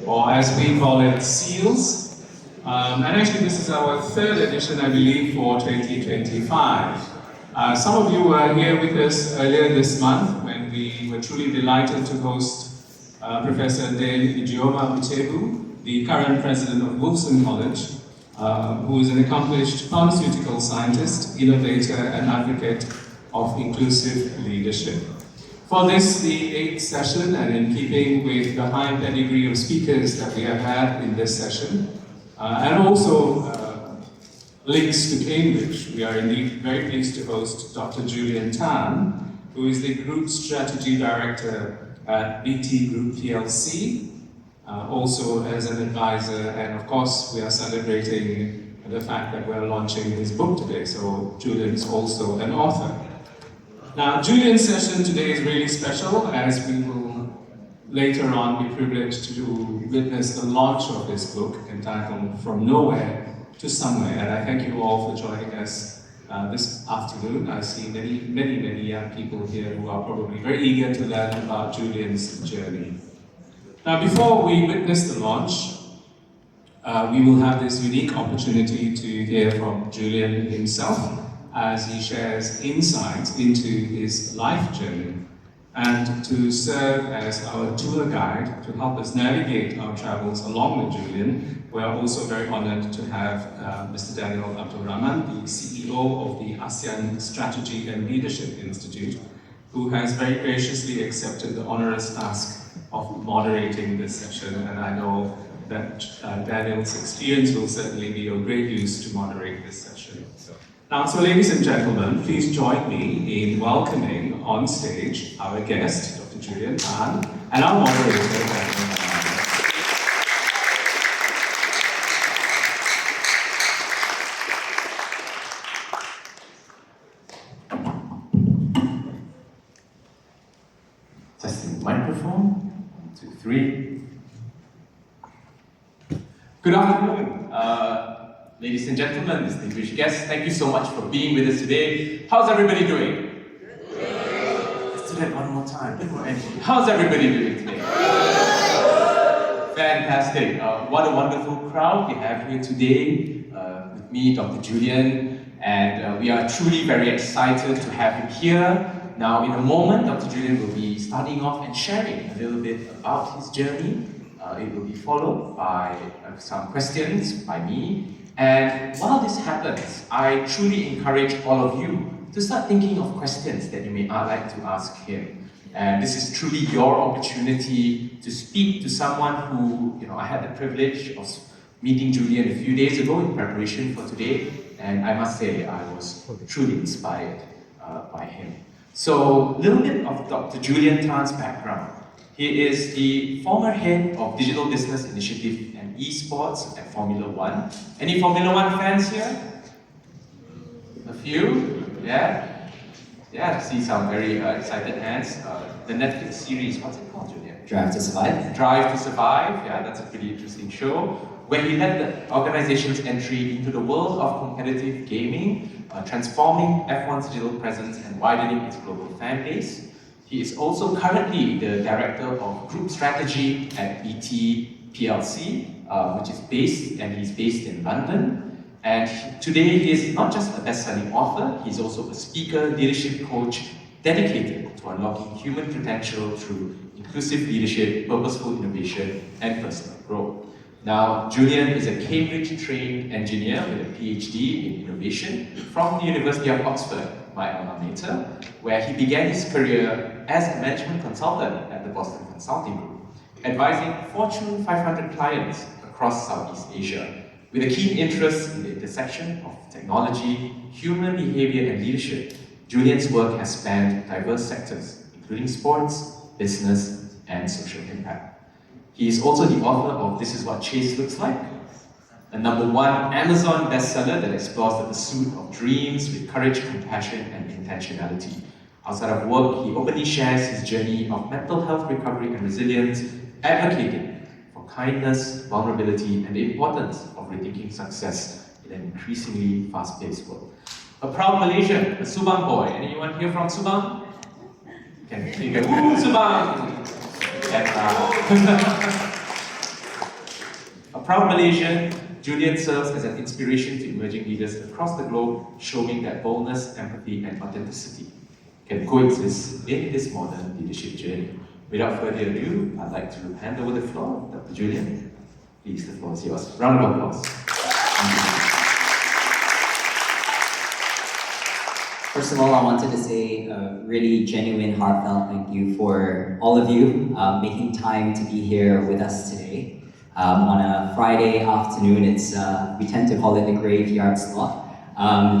or as we call it, SEALS. And actually this is our third edition, I believe, for 2025. Some of you were here with us earlier this month when we were truly delighted to host Professor Dale Ijeoma Uchebu, the current president of Wolfson College, who is an accomplished pharmaceutical scientist, innovator, and advocate of inclusive leadership. For this, the 8th session, and in keeping with the high pedigree of speakers that we have had in this session, and also links to Cambridge, we are indeed very pleased to host Dr. Julian Tan, who is the Group Strategy Director at BT Group PLC, also as an advisor, and of course we are celebrating the fact that we're launching his book today, so Julian is also an author. Now, Julian's session today is really special, as we will later on be privileged to witness the launch of his book entitled From Nowhere to Sunway. And I thank you all for joining us this afternoon. I see many young people here who are probably very eager to learn about Julian's journey. Now, before we witness the launch, we will have this unique opportunity to hear from Julian himself as he shares insights into his life journey and to serve as our tour guide to help us navigate our travels along with Julian. We are also very honored to have Mr. Daniel Abdul Rahman, the CEO of the ASEAN Strategy and Leadership Institute, who has very graciously accepted the onerous task of moderating this session, and I know that Daniel's experience will certainly be of great use to moderate this session. Now, so ladies and gentlemen, please join me in welcoming on stage our guest, Dr. Julian Tan, and our moderator, Daniel. Testing microphone. 1, 2, 3. Good afternoon. Ladies and gentlemen, distinguished guests, thank you so much for being with us today. How's everybody doing? Let's do that one more time. How's everybody doing today? Fantastic. What a wonderful crowd we have here today with me, Dr. Julian, and we are truly very excited to have him here. Now, in a moment, Dr. Julian will be starting off and sharing a little bit about his journey. It will be followed by some questions by me. And while this happens, I truly encourage all of you to start thinking of questions that you may like to ask him. And this is truly your opportunity to speak to someone who, I had the privilege of meeting Julian a few days ago in preparation for today, and I must say I was truly inspired by him. So, a little bit of Dr. Julian Tan's background. He is the former head of Digital Business Initiative and Esports at Formula One. Any Formula One fans here? A few? Yeah? Yeah, I see some very excited hands. The Netflix series, what's it called, Julian? Drive to Survive. Drive to Survive, yeah, that's a pretty interesting show. Where he led the organization's entry into the world of competitive gaming, transforming F1's digital presence and widening its global fan base. He is also currently the director of Group Strategy at BT PLC, which is he's based in London. And today he is not just a best-selling author, he's also a speaker, leadership coach, dedicated to unlocking human potential through inclusive leadership, purposeful innovation, and personal growth. Now, Julian is a Cambridge-trained engineer with a PhD in innovation from the University of Oxford, my alma mater, where he began his career as a management consultant at the Boston Consulting Group, advising Fortune 500 clients across Southeast Asia, with a keen interest in the intersection of technology, human behavior, and leadership. Julian's work has spanned diverse sectors, including sports, business, and social impact. He is also the author of This Is What Chase Looks Like, a #1 Amazon bestseller that explores the pursuit of dreams with courage, compassion, and intentionality. Outside of work, he openly shares his journey of mental health recovery and resilience, advocating for kindness, vulnerability, and the importance of rethinking success in an increasingly fast-paced world. A proud Malaysian, a Subang boy. Anyone here from Subang? You can Subang! And, proud Malaysian, Julian serves as an inspiration to emerging leaders across the globe, showing that boldness, empathy, and authenticity can coexist in this modern leadership journey. Without further ado, I'd like to hand over the floor to Dr. Julian. Please, the floor is yours. Round of applause. First of all, I wanted to say a really genuine, heartfelt thank you for all of you making time to be here with us today. On a Friday afternoon, we tend to call it the graveyard slot.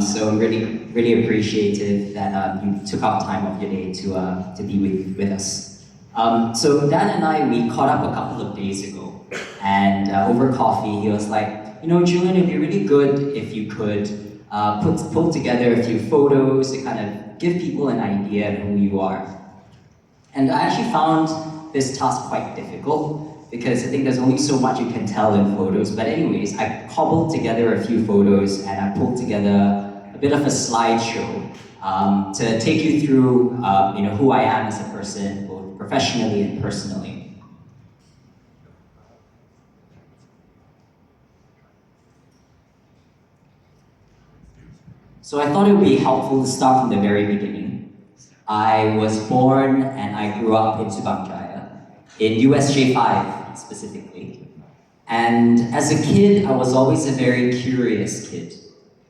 So really, really appreciative that you took out time of your day to be with us. So Dan and I, we caught up a couple of days ago, and over coffee, he was like, you know, Julian, it'd be really good if you could pull together a few photos to kind of give people an idea of who you are. And I actually found this task quite difficult because I think there's only so much you can tell in photos. But anyways, I cobbled together a few photos and I pulled together a bit of a slideshow to take you through you know, who I am as a person, both professionally and personally. So I thought it would be helpful to start from the very beginning. I was born and I grew up in Subang Jaya, in USJ 5 specifically. And as a kid, I was always a very curious kid.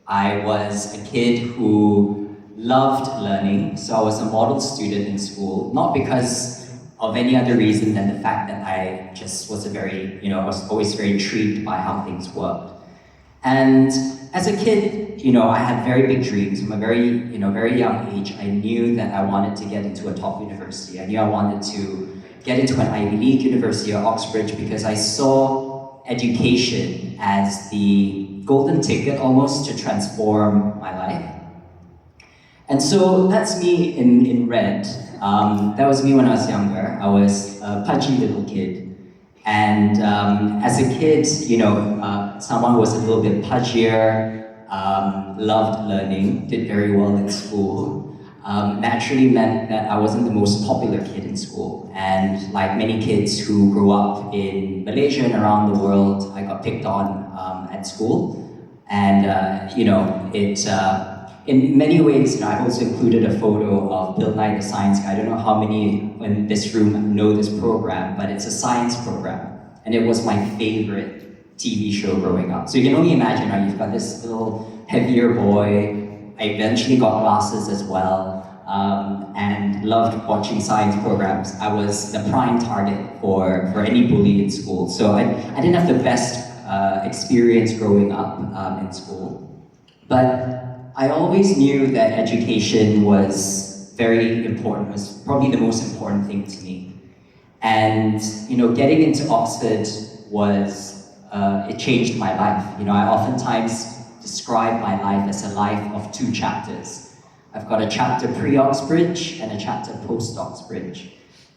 I was a kid who loved learning, so I was a model student in school, not because of any other reason than the fact that I just was I was always very intrigued by how things worked. And as a kid, you know, I had very big dreams. From a very young age, I knew that I wanted to get into a top university. I knew I wanted to get into an Ivy League university or Oxbridge because I saw education as the golden ticket almost to transform my life. And so that's me in red. That was me when I was younger. I was a pudgy little kid. And as a kid, you know, someone who was a little bit pudgier, loved learning, did very well in school, naturally meant that I wasn't the most popular kid in school. And like many kids who grew up in Malaysia and around the world, I got picked on at school. And, you know, in many ways, you know, I've also included a photo of Bill Nye the Science Guy. I don't know how many in this room know this program, but it's a science program. And it was my favorite TV show growing up. So you can only imagine, right? You've got this little heavier boy. I eventually got glasses as well, and loved watching science programs. I was the prime target for any bully in school. So I didn't have the best experience growing up in school. But I always knew that education was very important, was probably the most important thing to me. And, you know, getting into Oxford was, it changed my life. You know, I oftentimes describe my life as a life of two chapters. I've got a chapter pre-Oxbridge and a chapter post-Oxbridge.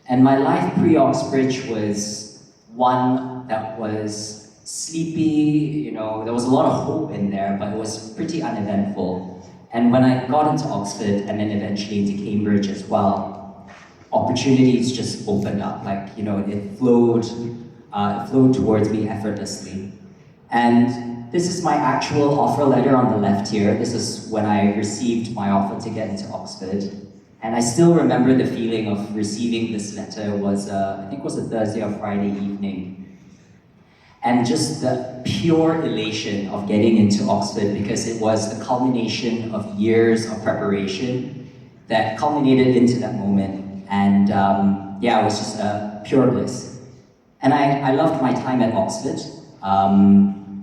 And my life pre-Oxbridge was one that was sleepy, you know, there was a lot of hope in there, but it was pretty uneventful. And when I got into Oxford and then eventually into Cambridge as well, opportunities just opened up. Like, you know, it flowed towards me effortlessly. And this is my actual offer letter on the left here. This is when I received my offer to get into Oxford. And I still remember the feeling of receiving this letter. It was, I think it was a Thursday or Friday evening. And just the pure elation of getting into Oxford, because it was the culmination of years of preparation that culminated into that moment. And yeah, it was just pure bliss. And I loved my time at Oxford.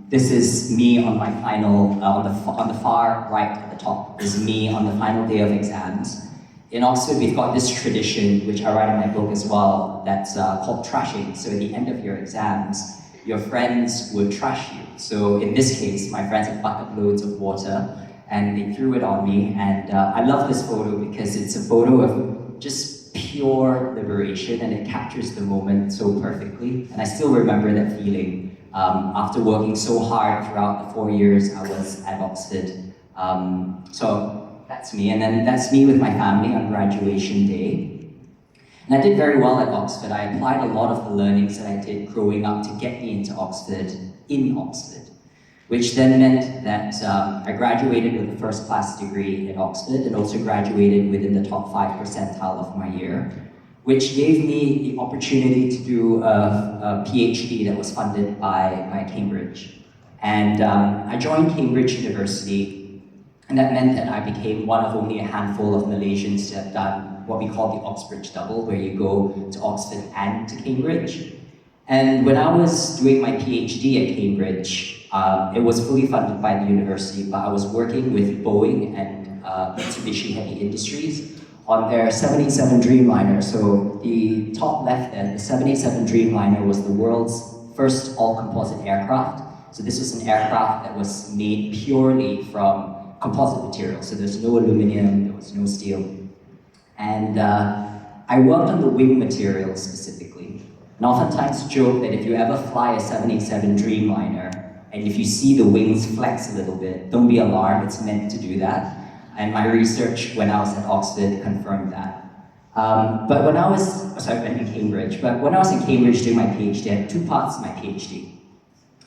This is me on my final, on the far right at the top, is me on the final day of exams. In Oxford, we've got this tradition, which I write in my book as well, that's called trashing. So at the end of your exams, your friends would trash you. So in this case, my friends had bucket loads of water and they threw it on me. And I love this photo because it's a photo of just pure liberation and it captures the moment so perfectly. And I still remember that feeling after working so hard throughout the 4 years I was at Oxford. So that's me. And then that's me with my family on graduation day. And I did very well at Oxford. I applied a lot of the learnings that I did growing up to get me into Oxford in Oxford, which then meant that I graduated with a first-class degree at Oxford and also graduated within the top 5 percentile of my year, which gave me the opportunity to do a PhD that was funded by Cambridge. And I joined Cambridge University, and that meant that I became one of only a handful of Malaysians to have done what we call the Oxbridge double, where you go to Oxford and to Cambridge. And when I was doing my PhD at Cambridge, it was fully funded by the university, but I was working with Boeing and Mitsubishi Heavy Industries on their 787 Dreamliner. So the top left there, the 787 Dreamliner was the world's first all-composite aircraft. So this was an aircraft that was made purely from composite material. So there's no aluminum, there was no steel. And I worked on the wing material specifically. And oftentimes joke that if you ever fly a 787 Dreamliner, and if you see the wings flex a little bit, don't be alarmed, it's meant to do that. And my research when I was at Oxford confirmed that. But when I was in Cambridge doing my PhD, I had two parts of my PhD.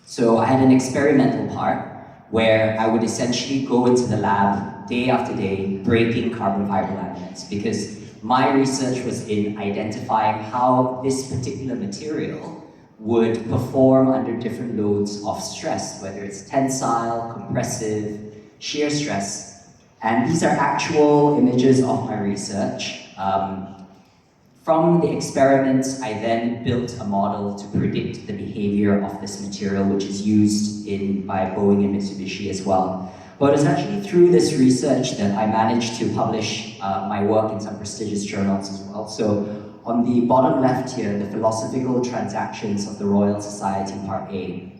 So I had an experimental part where I would essentially go into the lab day after day, breaking carbon fiber laminates, because my research was in identifying how this particular material would perform under different loads of stress, whether it's tensile, compressive, shear stress. And these are actual images of my research. From the experiments, I then built a model to predict the behavior of this material, which is used by Boeing and Mitsubishi as well. But it was actually through this research that I managed to publish my work in some prestigious journals as well. So on the bottom left here, the Philosophical Transactions of the Royal Society, Part A.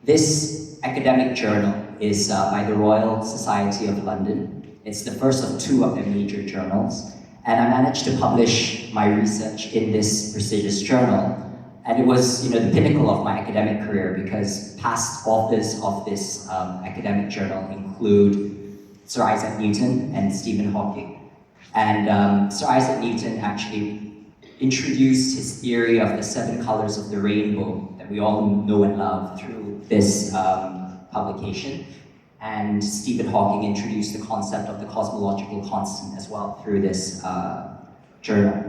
This academic journal is by the Royal Society of London. It's the first of two of their major journals. And I managed to publish my research in this prestigious journal. And it was, the pinnacle of my academic career, because past authors of this academic journal include Sir Isaac Newton and Stephen Hawking. And Sir Isaac Newton actually introduced his theory of the 7 colors of the rainbow that we all know and love through this publication. And Stephen Hawking introduced the concept of the cosmological constant as well through this journal.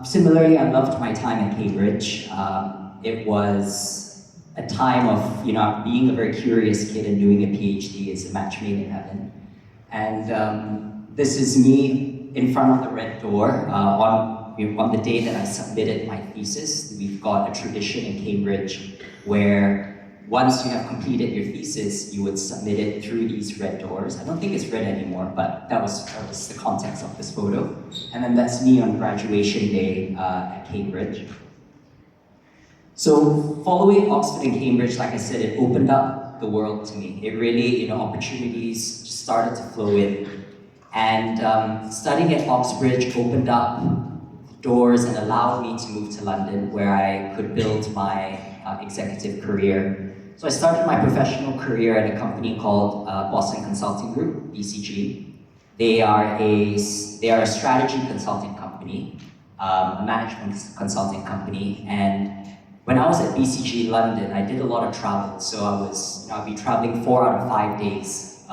Similarly, I loved my time at Cambridge. It was a time of, being a very curious kid and doing a PhD is a match made in heaven. And this is me in front of the red door on the day that I submitted my thesis. We've got a tradition in Cambridge where once you have completed your thesis, you would submit it through these red doors. I don't think it's red anymore, but that was the context of this photo. And then that's me on graduation day at Cambridge. So following Oxford and Cambridge, like I said, it opened up the world to me. It really, opportunities just started to flow in. And studying at Oxbridge opened up doors and allowed me to move to London, where I could build my executive career. So I started my professional career at a company called Boston Consulting Group, BCG. They are a strategy consulting company, a management consulting company. And when I was at BCG London, I did a lot of travel. So I'd be traveling 4 out of 5 days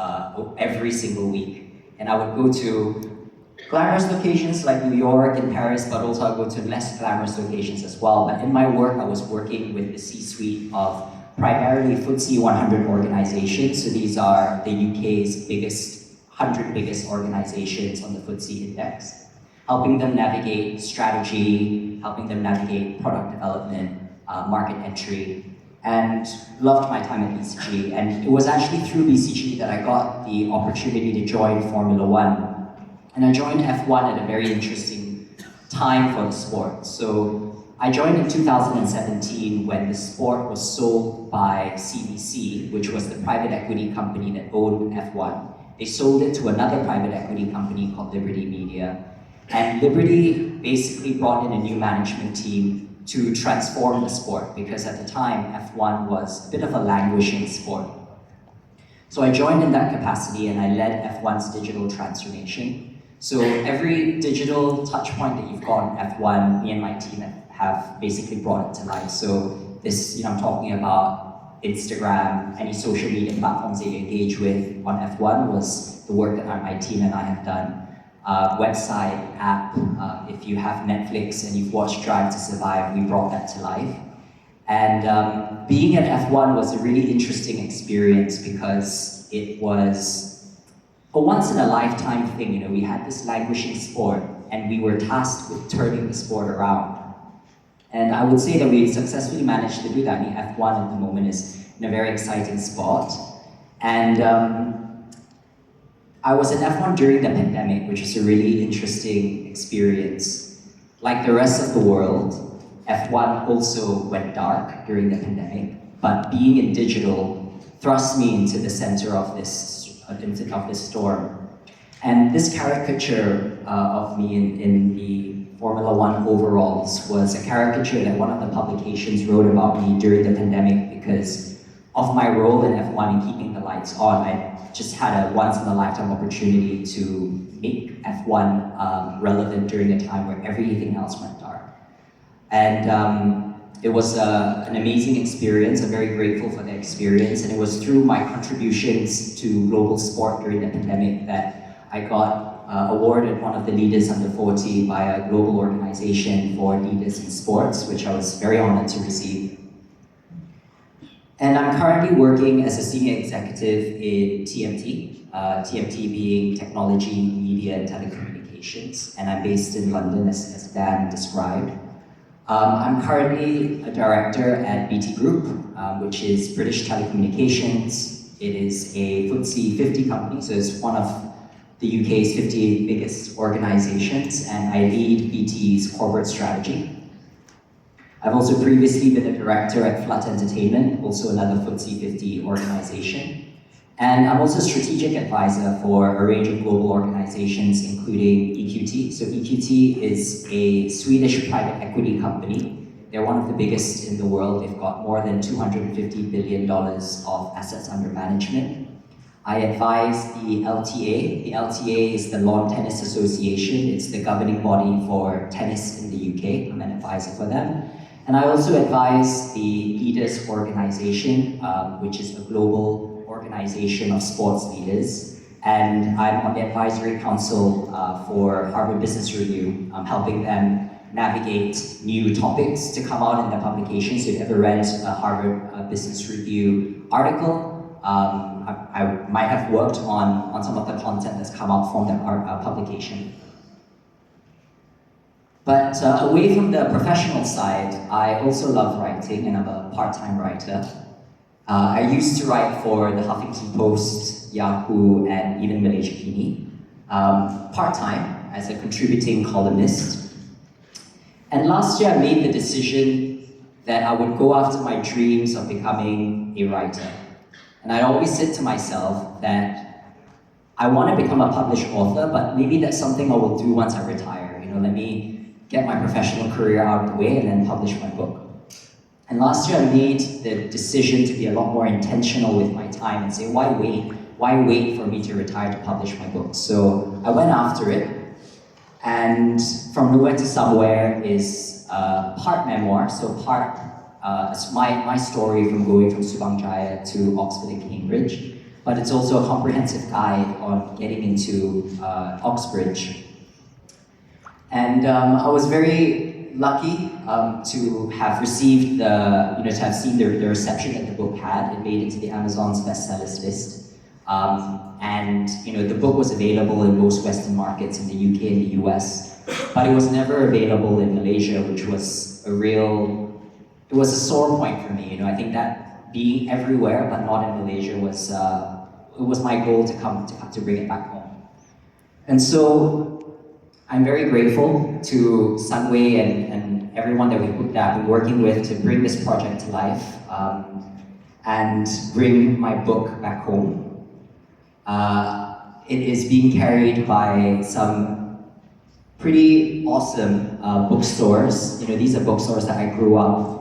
every single week. And I would go to glamorous locations like New York and Paris, but also I go to less glamorous locations as well. But in my work, I was working with the C-suite of primarily FTSE 100 organizations. So these are the UK's 100 biggest organizations on the FTSE index, helping them navigate strategy, helping them navigate product development, market entry, and loved my time at BCG. And it was actually through BCG that I got the opportunity to join Formula One. And I joined F1 at a very interesting time for the sport. So I joined in 2017 when the sport was sold by CVC, which was the private equity company that owned F1. They sold it to another private equity company called Liberty Media. And Liberty basically brought in a new management team to transform the sport, because at the time, F1 was a bit of a languishing sport. So I joined in that capacity and I led F1's digital transformation. So every digital touch point that you've got on F1, me and my team have basically brought it to life. So this, I'm talking about Instagram, any social media platforms that you engage with on F1 was the work that my team and I have done. Website, app, if you have Netflix and you've watched Drive to Survive, we brought that to life. And being at F1 was a really interesting experience because it was a once-in-a-lifetime thing. We had this languishing sport and we were tasked with turning the sport around. And I would say that we successfully managed to do that. I mean, F1 at the moment is in a very exciting spot. And I was in F1 during the pandemic, which is a really interesting experience. Like the rest of the world, F1 also went dark during the pandemic, but being in digital thrust me into the center of this storm. And this caricature of me in the Formula One overalls was a caricature that one of the publications wrote about me during the pandemic because of my role in F1 in keeping the lights on. I just had a once-in-a-lifetime opportunity to make F1 relevant during a time where everything else went dark. And it was an amazing experience. I'm very grateful for the experience, and it was through my contributions to global sport during the pandemic that I got awarded one of the Leaders Under 40 by a global organization for leaders in sports, which I was very honored to receive. And I'm currently working as a senior executive in TMT, TMT being Technology, Media, and Telecommunications, and I'm based in London, as Dan described. I'm currently a director at BT Group, which is British Telecommunications. It is a FTSE 50 company, so it's one of the UK's 50 biggest organizations, and I lead BT's corporate strategy. I've also previously been a director at Flat Entertainment, also another FTSE 50 organization. And I'm also a strategic advisor for a range of global organizations, including EQT. So EQT is a Swedish private equity company. They're one of the biggest in the world. They've got more than $250 billion of assets under management. I advise the LTA. The LTA is the Lawn Tennis Association. It's the governing body for tennis in the UK. I'm an advisor for them. And I also advise the Leaders Organization, which is a global organization of sports leaders. And I'm on the advisory council for Harvard Business Review. I'm helping them navigate new topics to come out in the publication. So if you've ever read a Harvard Business Review article, I might have worked on some of the content that's come out from that publication. But away from the professional side, I also love writing, and I'm a part-time writer. I used to write for the Huffington Post, Yahoo, and even Malaysia Kini, part-time as a contributing columnist. And last year I made the decision that I would go after my dreams of becoming a writer. And I always said to myself that I want to become a published author, but maybe that's something I will do once I retire. Let me get my professional career out of the way and then publish my book. And last year I made the decision to be a lot more intentional with my time and say, why wait? Why wait for me to retire to publish my book? So I went after it, and From Nowhere to Somewhere is part memoir, so part it's my story from going from Subang Jaya to Oxford and Cambridge, but it's also a comprehensive guide on getting into Oxbridge. And I was very lucky to have received to have seen the reception that the book had. It made it to the Amazon's bestsellers list. And the book was available in most Western markets in the UK and the US, but it was never available in Malaysia, which was it was a sore point for me. I think that being everywhere but not in Malaysia was my goal to bring it back home. And so I'm very grateful to Sunway and everyone that I've been working with to bring this project to life and bring my book back home. It is being carried by some pretty awesome bookstores. These are bookstores that I grew up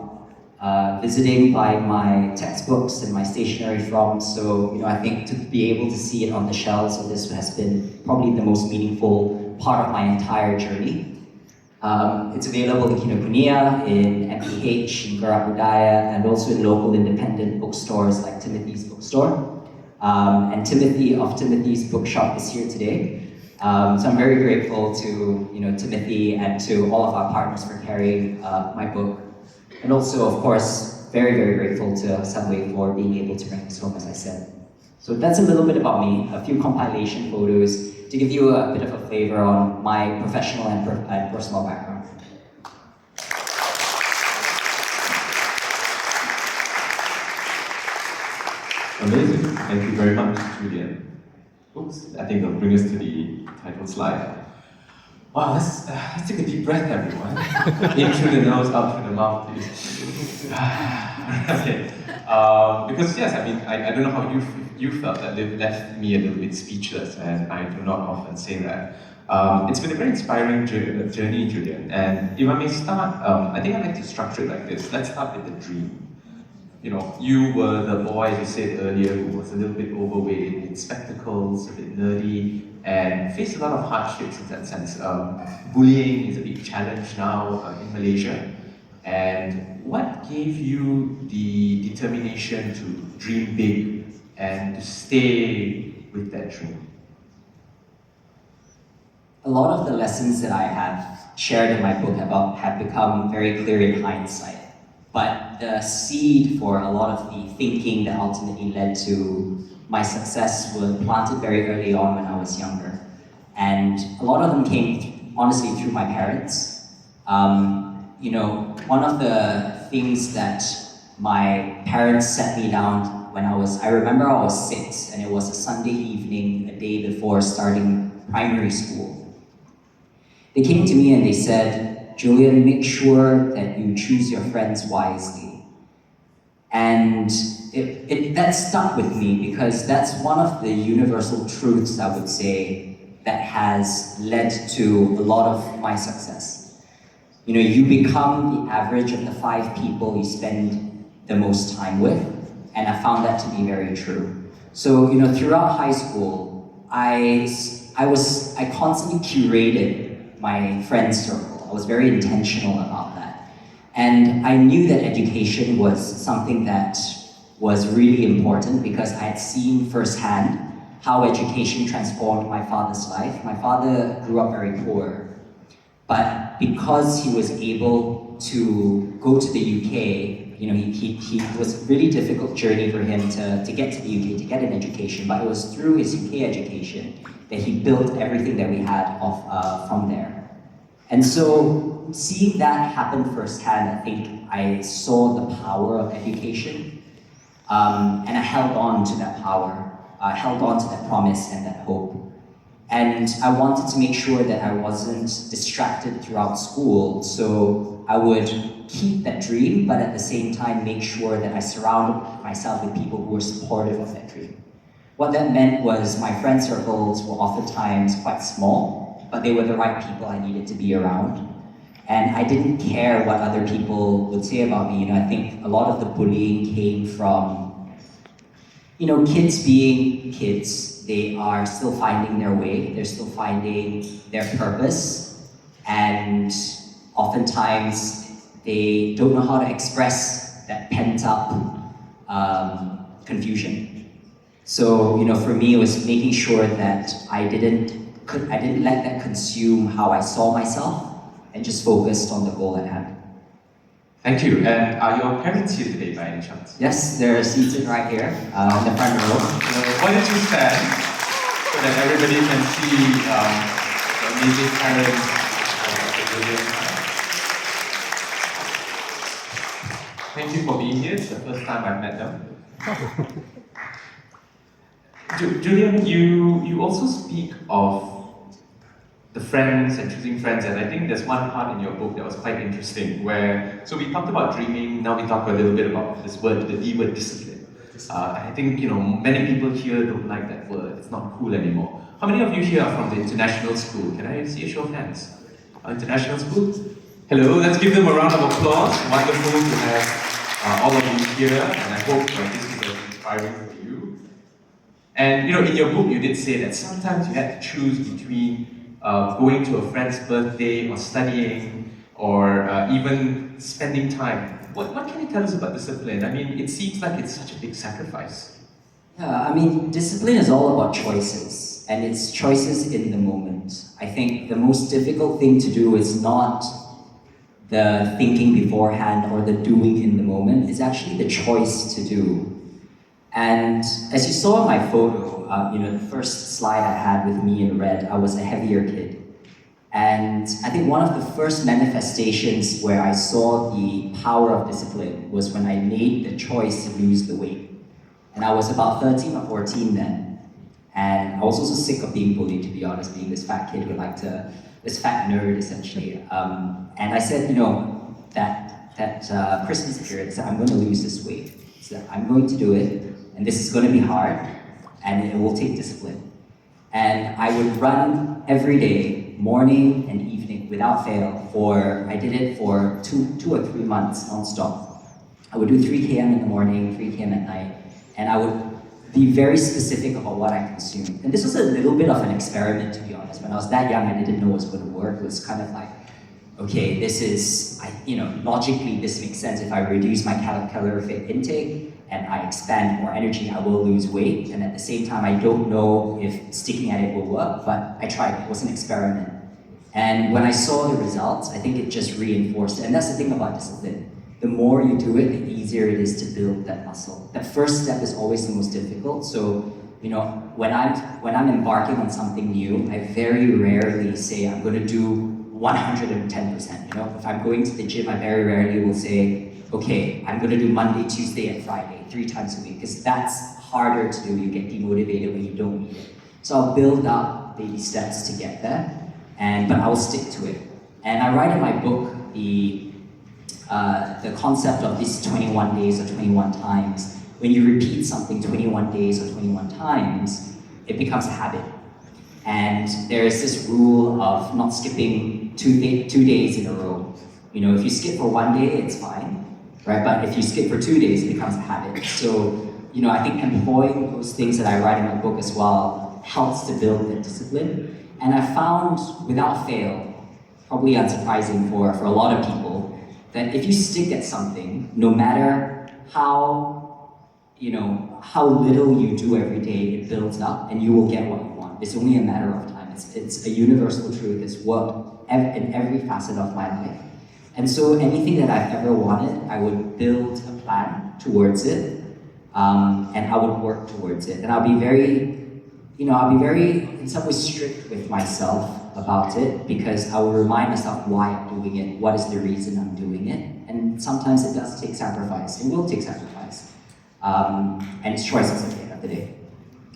visiting, buying my textbooks and my stationery from. So, I think to be able to see it on the shelves of this has been probably the most meaningful part of my entire journey. It's available in Kinokuniya, in MPH, in Gerak Budaya, and also in local independent bookstores like Timothy's Bookstore. And Timothy of Timothy's Bookshop is here today. So I'm very grateful to Timothy and to all of our partners for carrying my book. And also, of course, very, very grateful to Sunway for being able to bring this home, as I said. So that's a little bit about me, a few compilation photos to give you a bit of a flavor on my professional and personal background. Amazing. Thank you very much, Julian. Oops, I think that'll bring us to the title slide. Wow, let's take a deep breath, everyone. In through the nose, out through the mouth, please. Okay. Because yes, I mean, I don't know how you felt. That left me a little bit speechless, and I do not often say that. It's been a very inspiring journey, Julian. And if I may start, I think I'd like to structure it like this. Let's start with the dream. You were the boy, as you said earlier, who was a little bit overweight, with spectacles, a bit nerdy, and faced a lot of hardships in that sense. Bullying is a big challenge now in Malaysia. And what gave you the determination to dream big and to stay with that dream? A lot of the lessons that I have shared in my book have become very clear in hindsight. But the seed for a lot of the thinking that ultimately led to my success was planted very early on when I was younger. And a lot of them came, honestly, through my parents. One of the things that my parents set me down when I remember I was 6, and it was a Sunday evening, a day before starting primary school. They came to me and they said, "Julian, make sure that you choose your friends wisely." And that stuck with me because that's one of the universal truths, I would say, that has led to a lot of my success. You become the average of the 5 people you spend the most time with, and I found that to be very true. So, throughout high school, I constantly curated my friend circle. I was very intentional about that. And I knew that education was something that was really important because I had seen firsthand how education transformed my father's life. My father grew up very poor, but because he was able to go to the UK, it was a really difficult journey for him to get to the UK, to get an education, but it was through his UK education that he built everything that we had from there. And so, seeing that happen firsthand, I think I saw the power of education, and I held on to that power. I held on to that promise and that hope. And I wanted to make sure that I wasn't distracted throughout school, so I would keep that dream, but at the same time make sure that I surrounded myself with people who were supportive of that dream. What that meant was my friend circles were oftentimes quite small, but they were the right people I needed to be around. And I didn't care what other people would say about me. I think a lot of the bullying came from, kids being kids. They are still finding their way, they're still finding their purpose, and oftentimes they don't know how to express that pent-up confusion. So, for me, it was making sure that I didn't let that consume how I saw myself and just focused on the goal at hand. Thank you. And are your parents here today by any chance? Yes, they're seated right here in the front row. So why don't you stand so that everybody can see the amazing parents of Julian. Thank you for being here. It's the first time I've met them. Julian, you also speak of the friends and choosing friends, and I think there's one part in your book that was quite interesting so we talked about dreaming, now we talk a little bit about this word, the D word, discipline. I think, many people here don't like that word, it's not cool anymore. How many of you here are from the international school? Can I see a show of hands? International school? Hello, let's give them a round of applause. Wonderful to have all of you here, and I hope this is inspiring for you. And in your book you did say that sometimes you had to choose between going to a friend's birthday, or studying, or even spending time. What can you tell us about discipline? I mean, it seems like it's such a big sacrifice. Yeah, I mean, discipline is all about choices, and it's choices in the moment. I think the most difficult thing to do is not the thinking beforehand or the doing in the moment. It's actually the choice to do. And as you saw in my photo, the first slide I had with me in red, I was a heavier kid. And I think one of the first manifestations where I saw the power of discipline was when I made the choice to lose the weight. And I was about 13 or 14 then. And I was also sick of being bullied, to be honest, being this fat kid who liked to, this fat nerd essentially. And I said, that Christmas period, I said, I'm going to lose this weight. So I'm going to do it, and this is going to be hard, and it will take discipline. And I would run every day, morning and evening, without fail, I did it for two or 3 months, non-stop. I would do 3 km in the morning, 3 km at night, and I would be very specific about what I consumed. And this was a little bit of an experiment, to be honest. When I was that young, I didn't know it was going to work. It was kind of like, okay, this is, logically this makes sense. If I reduce my calorific intake and I expand more energy, I will lose weight. And at the same time, I don't know if sticking at it will work, but I tried. It was an experiment. And when I saw the results, I think it just reinforced it. And that's the thing about discipline. The more you do it, the easier it is to build that muscle. That first step is always the most difficult. So, when I'm embarking on something new, I very rarely say I'm going to do 110%. If I'm going to the gym, I very rarely will say, okay, I'm going to do Monday, Tuesday, and Friday 3 times a week, because that's harder to do. You get demotivated when you don't need it. So I'll build up baby steps to get there, but I'll stick to it. And I write in my book the concept of these 21 days or 21 times. When you repeat something 21 days or 21 times, it becomes a habit. And there's this rule of not skipping 2 days in a row. If you skip for 1 day, it's fine, right? But if you skip for 2 days, it becomes a habit. So, I think employing those things that I write in my book as well helps to build the discipline. And I found, without fail, probably unsurprising for a lot of people, that if you stick at something, no matter how little you do every day, it builds up and you will get what you want. It's only a matter of time. It's a universal truth. It's worked in every facet of my life. And so anything that I've ever wanted, I would build a plan towards it, and I would work towards it. And I'll be very, in some ways, strict with myself about it, because I will remind myself why I'm doing it, what is the reason I'm doing it. And sometimes it does take sacrifice. It will take sacrifice. And it's choices at the end of the day.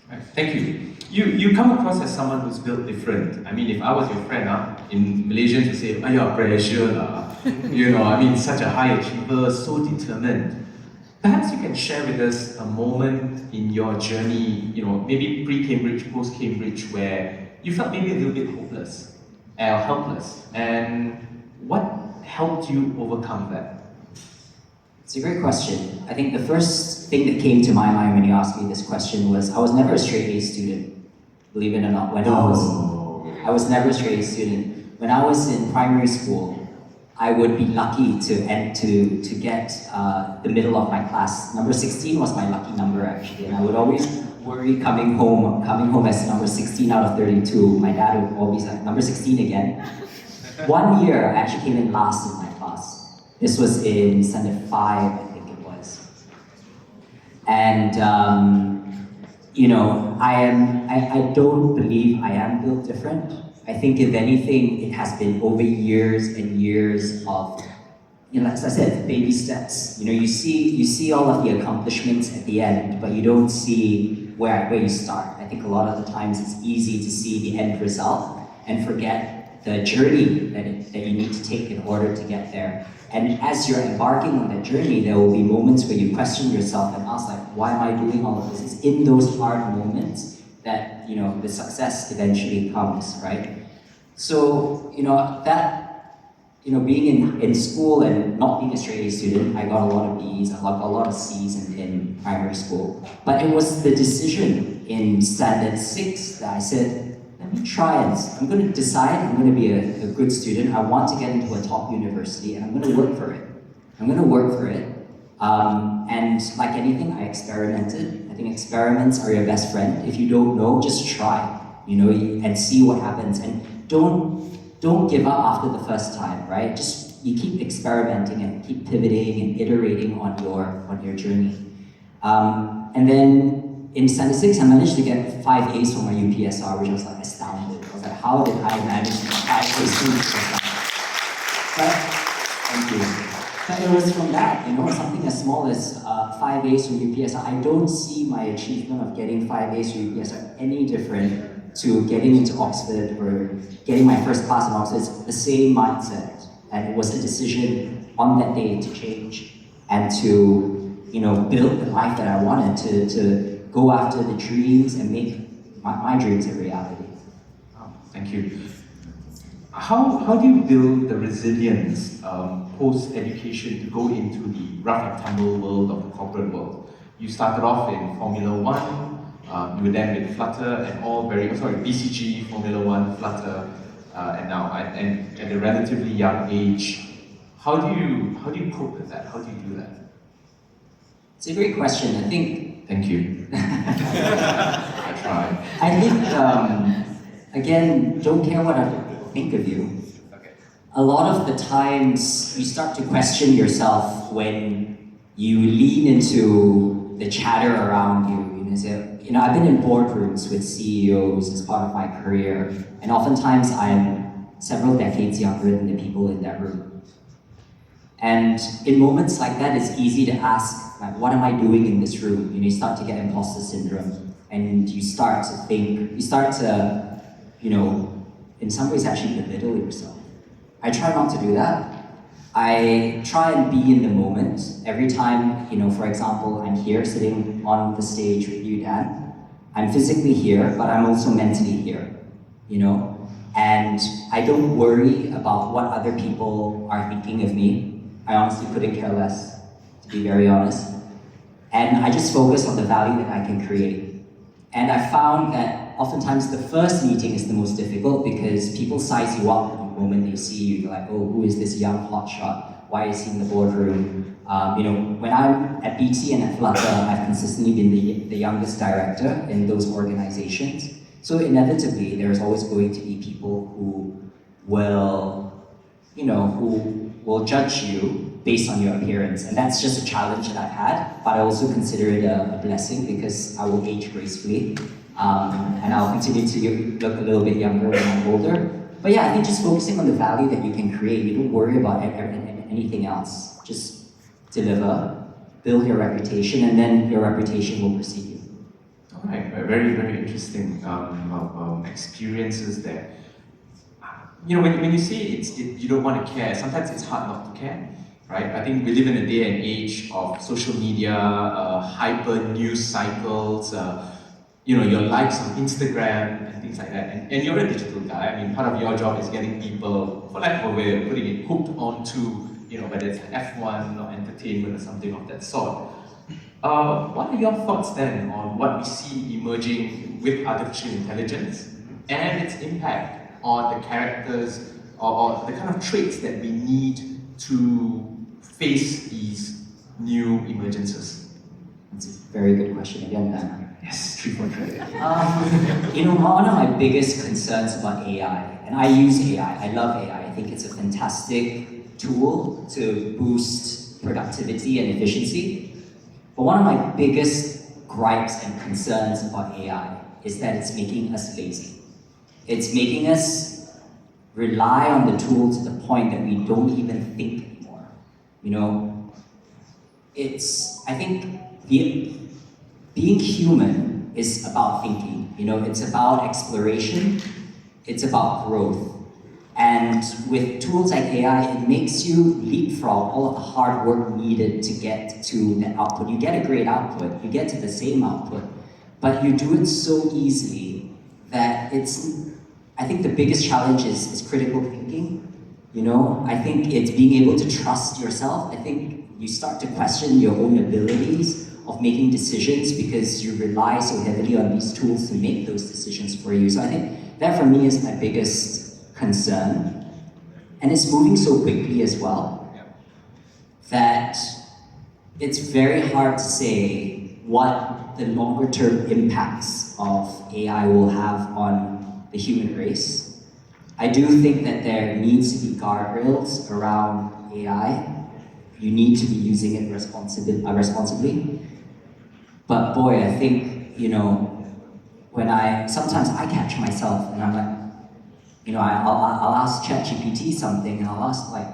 Right. Thank you. You come across as someone who's built different. I mean, if I was your friend, in Malaysians, you say, "Ayah, pressure lah." Such a high achiever, so determined. Perhaps you can share with us a moment in your journey, maybe pre-Cambridge, post-Cambridge, where you felt maybe a little bit hopeless or helpless. And what helped you overcome that? It's a great question. I think the first thing that came to my mind when you asked me this question was, I was never a straight A student, believe it or not. I was never a straight A student. When I was in primary school, I would be lucky to get the middle of my class. Number 16 was my lucky number, actually, and I would always worry coming home as number 16 out of 32. My dad would always like, number 16 again. One year, I actually came in last in my class. This was in Standard 5, I think it was. And, I don't believe I am built different. I think if anything, it has been over years and years of, as I said, baby steps. You see all of the accomplishments at the end, but you don't see where you start. I think a lot of the times it's easy to see the end result and forget the journey that you need to take in order to get there. And as you're embarking on that journey, there will be moments where you question yourself and ask, like, why am I doing all of this? It's in those hard moments that, the success eventually comes, right? So, being in school and not being a straight A student, I got a lot of B's, I got a lot of C's in primary school. But it was the decision in Standard 6 that I said, let me try and I'm going to decide I'm going to be a good student. I want to get into a top university, and I'm going to work for it. I'm going to work for it. And like anything, I experimented. I think experiments are your best friend. If you don't know, just try, and see what happens. And don't give up after the first time, right? Just you keep experimenting and keep pivoting and iterating on your journey. And then in Standard 6, I managed to get 5 A's for my UPSR, which I was like astounded. I was like, how did I manage to get 5 A's for UPSR? But thank you. But it was from that, something as small as 5 A's from UPSR. I don't see my achievement of getting 5 A's from UPSR any different to getting into Oxford or getting my first class in Oxford. It's the same mindset. And it was a decision on that day to change and to, build the life that I wanted, to go after the dreams and make my dreams a reality. Oh, thank you. How do you build the resilience post-education to go into the rough and tumble world of the corporate world? You started off in Formula One, you were then with Flutter and BCG, Formula One, Flutter, and now at a relatively young age. How do you cope with that? How do you do that? It's a great question. I think. Thank you. I tried. I think again, don't care what other people think of you. Okay. A lot of the times you start to question yourself when you lean into the chatter around you. I've been in boardrooms with CEOs as part of my career, and oftentimes I'm several decades younger than the people in that room. And in moments like that, it's easy to ask, like, what am I doing in this room? You start to get imposter syndrome, and you start to in some ways actually belittle yourself. I try not to do that. I try and be in the moment. Every time, for example, I'm here sitting on the stage with you, Dan, I'm physically here, but I'm also mentally here, and I don't worry about what other people are thinking of me. I honestly couldn't care less, to be very honest. And I just focus on the value that I can create. And I found that oftentimes the first meeting is the most difficult because people size you up the moment they see you. They're like, oh, who is this young hotshot? Why is he in the boardroom? When I'm at BT and at Flutter, I've consistently been the youngest director in those organizations. So inevitably, there's always going to be people who will judge you based on your appearance. And that's just a challenge that I've had, but I also consider it a blessing because I will age gracefully. And I'll continue to look a little bit younger when I'm older. But yeah, I think just focusing on the value that you can create, you don't worry about anything else. Just deliver, build your reputation, and then your reputation will precede you. All right, very, very interesting experiences there. When you say you don't want to care, sometimes it's hard not to care, right? I think we live in a day and age of social media, hyper news cycles, your likes on Instagram and things like that. And you're a digital guy. I mean, part of your job is getting people, for lack of a way of putting it, hooked onto, whether it's F1 or entertainment or something of that sort. What are your thoughts then on what we see emerging with artificial intelligence and its impact on the characters or the kind of traits that we need to face these new emergences? That's a very good question again, Dan. Yes, 3.3. One of my biggest concerns about AI, and I use AI, I love AI, I think it's a fantastic tool to boost productivity and efficiency. But one of my biggest gripes and concerns about AI is that it's making us lazy. It's making us rely on the tool to the point that we don't even think anymore. I think being human is about thinking. It's about exploration, it's about growth. And with tools like AI, it makes you leapfrog all of the hard work needed to get to the output. You get a great output, you get to the same output, but you do it so easily that I think the biggest challenge is critical thinking. I think it's being able to trust yourself. I think you start to question your own abilities of making decisions because you rely so heavily on these tools to make those decisions for you. So I think that for me is my biggest concern. And it's moving so quickly as well that it's very hard to say what the longer term impacts of AI will have on the human race. I do think that there needs to be guardrails around AI. You need to be using it responsibly. But boy, I think, sometimes I catch myself and I'm like, I'll ask ChatGPT something and I'll ask like,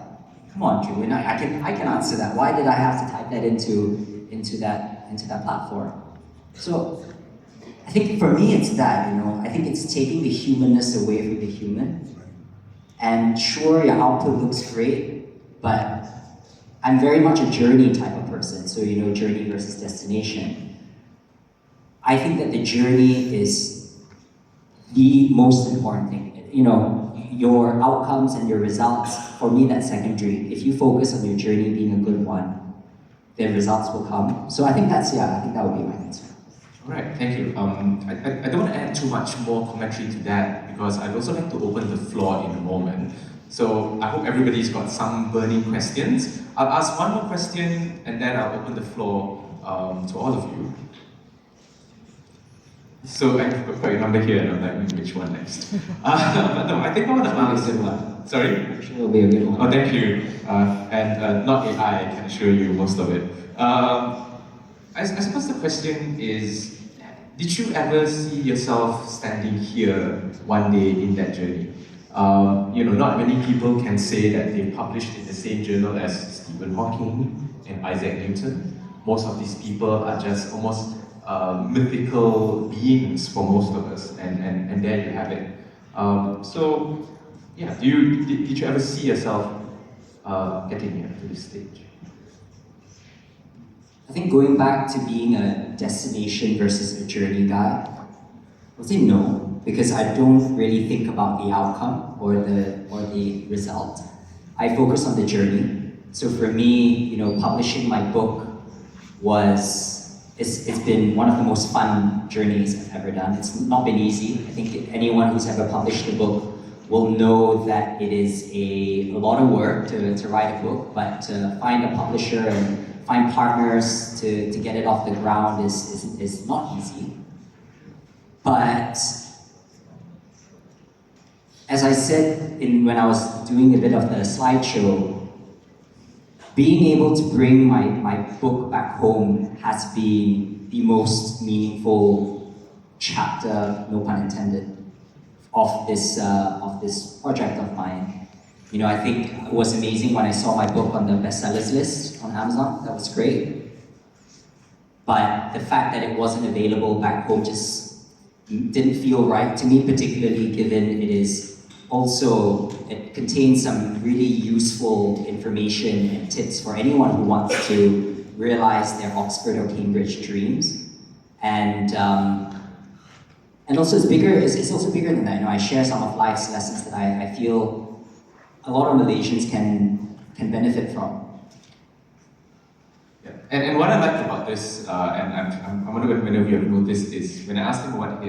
come on, Julian, I can answer that. Why did I have to type that into that platform? So I think for me it's that, I think it's taking the humanness away from the human. And sure, your output looks great, but I'm very much a journey type of person. So journey versus destination. I think that the journey is the most important thing. Your outcomes and your results, for me, that's secondary. If you focus on your journey being a good one, then results will come. So I think that would be my answer. All right, thank you. I don't want to add too much more commentary to that because I'd also like to open the floor in a moment. So I hope everybody's got some burning questions. I'll ask one more question and then I'll open the floor to all of you. So I've got your number here and I'm like, which one next? But no, I think I want to ask one. Sorry? It'll be a good one. Oh, thank you. And not AI, I can assure you most of it. I suppose the question is, did you ever see yourself standing here one day in that journey? Not many people can say that they published in the same journal as Stephen Hawking and Isaac Newton. Most of these people are just almost mythical beings for most of us, and there you have it. Did you ever see yourself getting here to this stage? I think going back to being a destination versus a journey guy, I would say no, because I don't really think about the outcome or the result. I focus on the journey. So for me, publishing my book it's been one of the most fun journeys I've ever done. It's not been easy. I think anyone who's ever published a book will know that it is a lot of work to write a book, but to find a publisher and find partners to get it off the ground is not easy. But as I said when I was doing a bit of the slideshow, being able to bring my book back home has been the most meaningful chapter, no pun intended, of this project of mine. I think it was amazing when I saw my book on the bestsellers list on Amazon. That was great. But the fact that it wasn't available back home just didn't feel right to me, particularly given it contains some really useful information and tips for anyone who wants to realize their Oxford or Cambridge dreams. And also it's also bigger than that. I share some of life's lessons that I feel a lot of Malaysians can benefit from. Yeah. And what I like about this, and I'm wondering if many of you have noticed, is when I asked him whether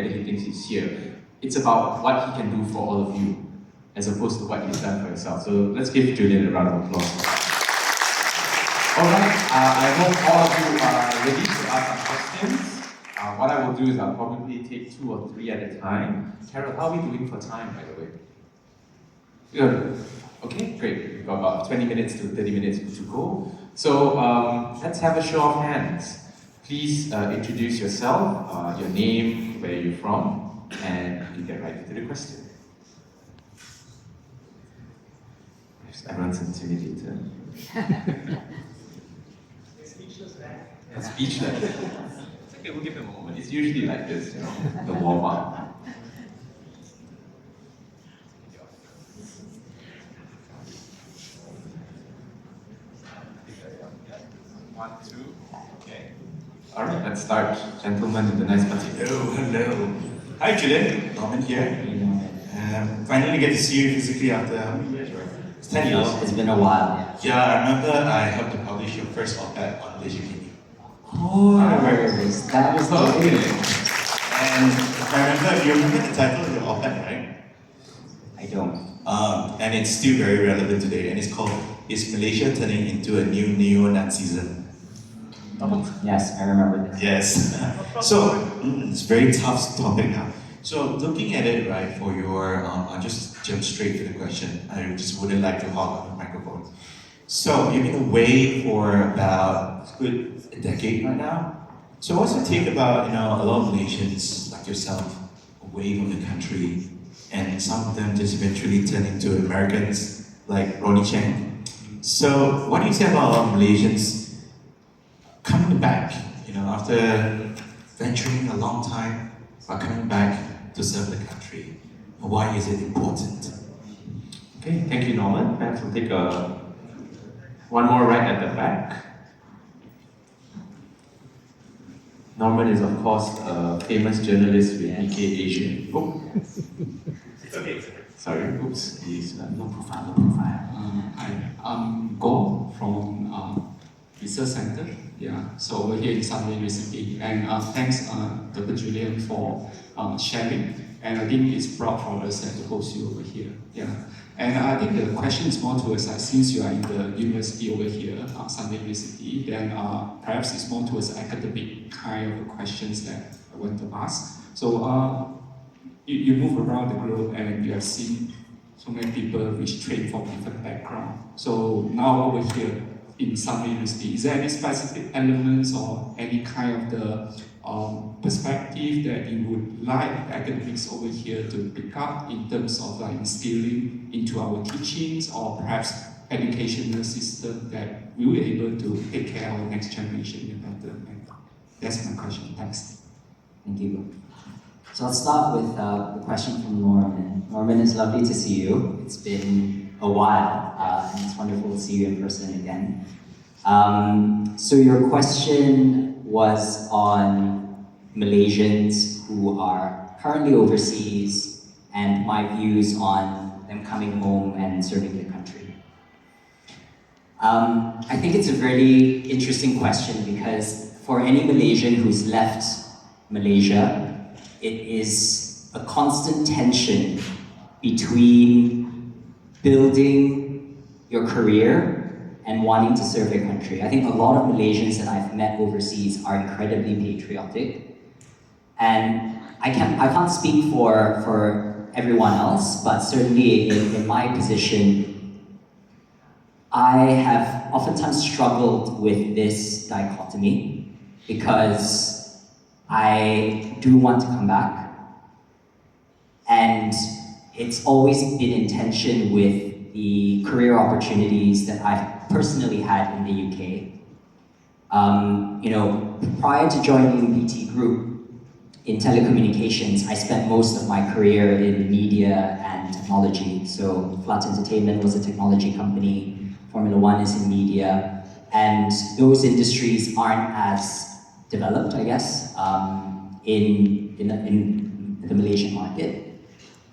he thinks he's here, it's about what he can do for all of you, as opposed to what he's done for himself. So let's give Julian a round of applause. Alright, I hope all of you are ready to ask some questions. What I will do is I'll probably take 2 or 3 at a time. Carol, how are we doing for time, by the way? Good. Okay, great. We've got about 20 minutes to 30 minutes to go. So let's have a show of hands. Please introduce yourself, your name, where you're from, and you get right into the question. Everyone's intimidated. Speechless. Speechless. It's okay, we'll give them a moment. It's usually like this, the warm up. One, two, okay. Alright, let's start. Gentleman with the nice button. Hello. Hi Julian, Norman here. Finally get to see you physically after how many years, right? It's 10 years. It's been a while. Yeah, I remember I helped to publish your first op-ed on Malaysia TV. Oh, that was okay. And if I remember, you remember the title of your op-ed, right? I don't. And it's still very relevant today, and it's called "Is Malaysia Turning into a New Neo-Nazism?" Yes, I remember this. Yes. So it's a very tough topic now. So looking at it, right, for your, I'll just jump straight to the question. I just wouldn't like to hog on the microphone. So you've been away for about a decade right now. So what's your take about, a lot of Malaysians like yourself away from the country, and some of them just eventually turn into Americans like Ronnie Cheng. So what do you say about a lot of Malaysians coming back, after venturing a long time, but coming back to serve the country? Why is it important? Okay, thank you, Norman. Perhaps we'll take one more right at the back. Norman is, of course, a famous journalist with Nikkei Asia. Oh, it's okay. Sorry, oops. No profile. I'm Go from Research Center. Yeah, so over here in Sunway Recipe. And thanks, Dr. Julian, for sharing. And I think it's proud for us to host you over here. Yeah. And I think the question is more towards, since you are in the university over here, Sunway Recipe, then perhaps it's more towards academic kind of questions that I want to ask. So you move around the globe and you have seen so many people which train from different backgrounds. So now over here in Sunway University, is there any specific elements or any kind of the perspective that you would like academics over here to pick up in terms of instilling into our teachings, or perhaps educational system that we will be able to take care of our next generation in a better manner? That's my question. Thanks. Thank you. So I'll start with the question from Norman. Norman, it's lovely to see you. It's been a while, and it's wonderful to see you in person again. So your question was on Malaysians who are currently overseas and my views on them coming home and serving the country. I think it's a really interesting question because for any Malaysian who's left Malaysia, it is a constant tension between building your career and wanting to serve their country. I think a lot of Malaysians that I've met overseas are incredibly patriotic. And I can't speak for everyone else, but certainly in my position, I have oftentimes struggled with this dichotomy because I do want to come back. And it's always been in tension with the career opportunities that I've personally had in the UK. Prior to joining BT Group in telecommunications, I spent most of my career in media and technology. So Flat Entertainment was a technology company, Formula One is in media, and those industries aren't as developed, I guess, in the Malaysian market.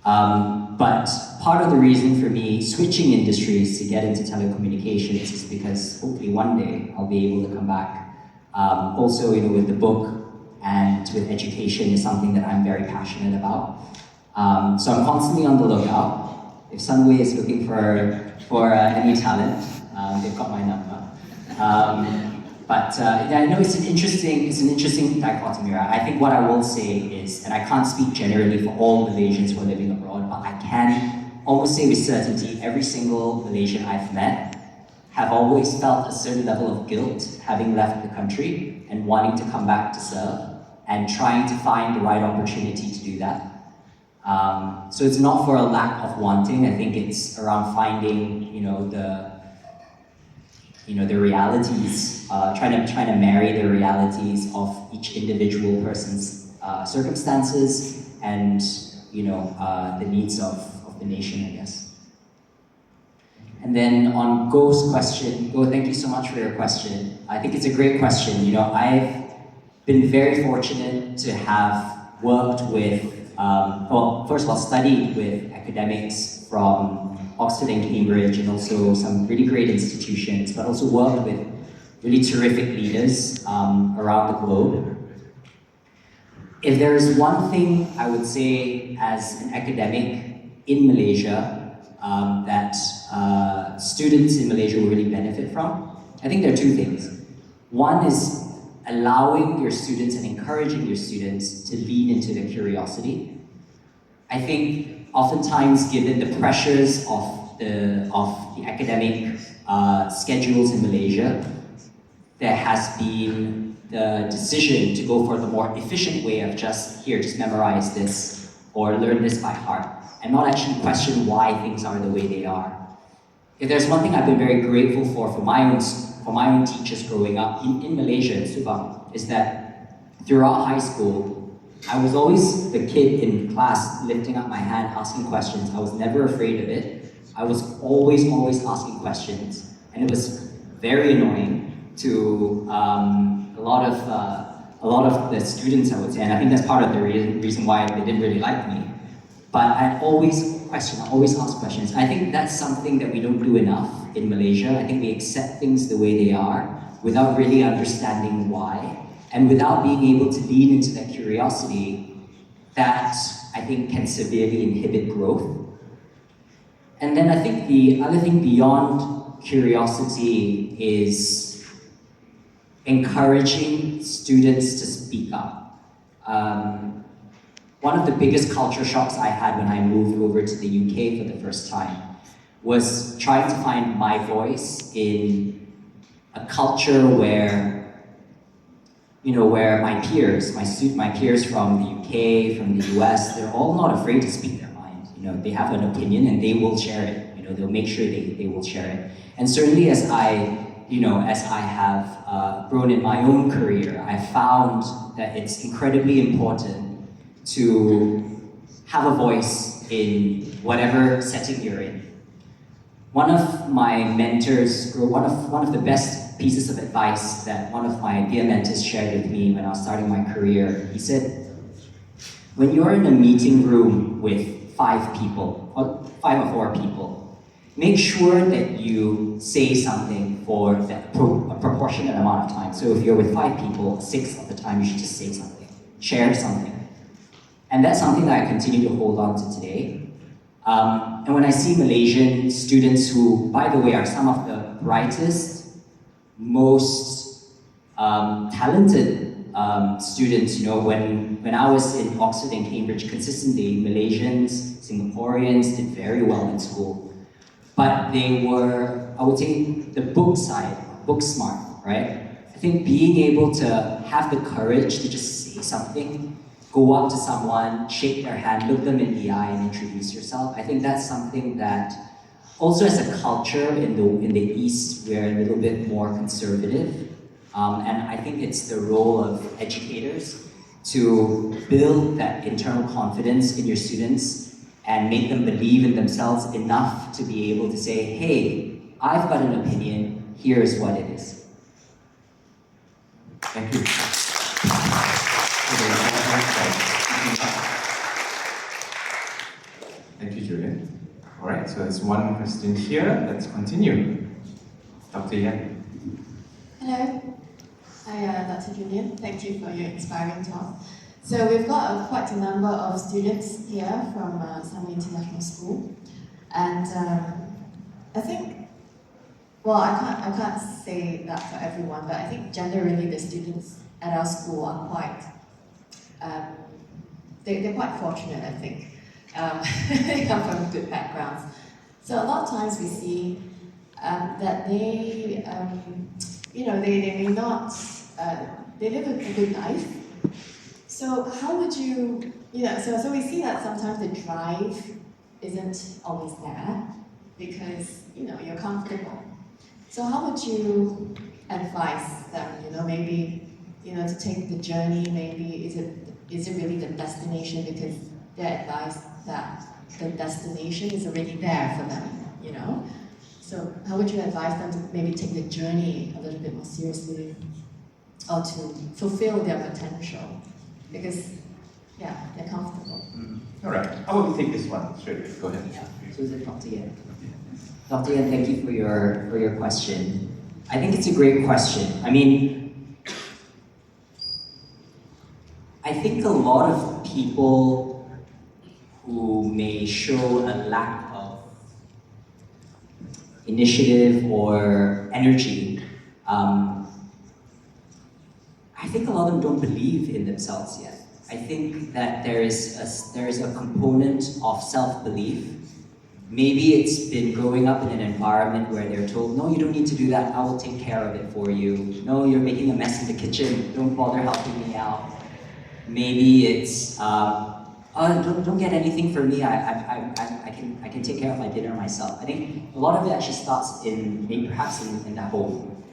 But part of the reason for me switching industries to get into telecommunications is because hopefully one day I'll be able to come back. Also, with the book and with education is something that I'm very passionate about. So I'm constantly on the lookout. If Sunway is looking for any talent, they've got my number. But I know it's an interesting dichotomy. Right? I think what I will say is, and I can't speak generally for all Malaysians who are living abroad, but I can almost say with certainty, every single Malaysian I've met have always felt a certain level of guilt having left the country and wanting to come back to serve and trying to find the right opportunity to do that. So it's not for a lack of wanting. I think it's around finding, the realities, trying to marry the realities of each individual person's circumstances and the needs of the nation, I guess. And then on Go's question, Go, thank you so much for your question. I think it's a great question. I've been very fortunate to have worked with, first of all, studied with academics from Oxford and Cambridge, and also some really great institutions, but also worked with really terrific leaders around the globe. if there's one thing I would say as an academic in Malaysia that students in Malaysia will really benefit from, I think there are two things. One is allowing your students and encouraging your students to lean into their curiosity. I think oftentimes, given the pressures of the academic schedules in Malaysia, there has been the decision to go for the more efficient way of just memorize this or learn this by heart, and not actually question why things are the way they are. If there's one thing I've been very grateful for my own teachers growing up in Malaysia, in Subang, is that throughout high school, I was always the kid in class lifting up my hand, asking questions. I was never afraid of it. I was always asking questions, and it was very annoying to a lot of the students, I would say, and I think that's part of the reason why they didn't really like me. But I always ask questions. I think that's something that we don't do enough in Malaysia. I think we accept things the way they are without really understanding why, and without being able to lean into that curiosity that I think can severely inhibit growth. And then I think the other thing beyond curiosity is encouraging students to speak up. One of the biggest culture shocks I had when I moved over to the UK for the first time was trying to find my voice in a culture where, where my peers from the UK, from the US, they're all not afraid to speak their mind. They have an opinion and they will share it. They'll make sure they will share it. And certainly as I have grown in my own career, I found that it's incredibly important to have a voice in whatever setting you're in. One of my mentors, or one of the best pieces of advice that one of my dear mentors shared with me when I was starting my career, he said, when you're in a meeting room with 5 people, or 5 or 4 people, make sure that you say something for a proportionate amount of time. So if you're with 5 people, 6 of the time you should just say something, share something. And that's something that I continue to hold on to today. And when I see Malaysian students who, by the way, are some of the brightest, most talented students, when I was in Oxford and Cambridge, consistently Malaysians, Singaporeans did very well in school. But they were, I would say, the book side, book smart, right? I think being able to have the courage to just say something, go up to someone, shake their hand, look them in the eye and introduce yourself. I think that's something that also as a culture in the East, we're a little bit more conservative. And I think it's the role of educators to build that internal confidence in your students and make them believe in themselves enough to be able to say, hey, I've got an opinion, here's what it is. Thank you. Thank you, Julian. All right, so there's one question here. Let's continue. Dr. Yan. Hello. Hi, Dr. Julian. Thank you for your inspiring talk. So we've got quite a number of students here from Sunway International School, and I think, well, I can't say that for everyone, but I think generally the students at our school are quite, they're quite fortunate, I think. They come from good backgrounds. So a lot of times we see that they, they may not, they live a good life. So how would you, so we see that sometimes the drive isn't always there because, you're comfortable. So how would you advise them, maybe, to take the journey, maybe is it really the destination, because they're advised that the destination is already there for them, So how would you advise them to maybe take the journey a little bit more seriously or to fulfill their potential? Because, they're comfortable. All right, how about we take this one straight away? Go ahead. Yeah. So is it Dr. Yan? Dr. Yan, thank you for your question. I think it's a great question. I I think a lot of people who may show a lack of initiative or energy, I think a lot of them don't believe in themselves yet. I think that there is a component of self-belief. Maybe it's been growing up in an environment where they're told, no, you don't need to do that, I will take care of it for you. No, you're making a mess in the kitchen, don't bother helping me out. Maybe it's, don't get anything for me, I can take care of my dinner myself. I think a lot of it actually starts maybe perhaps in the home.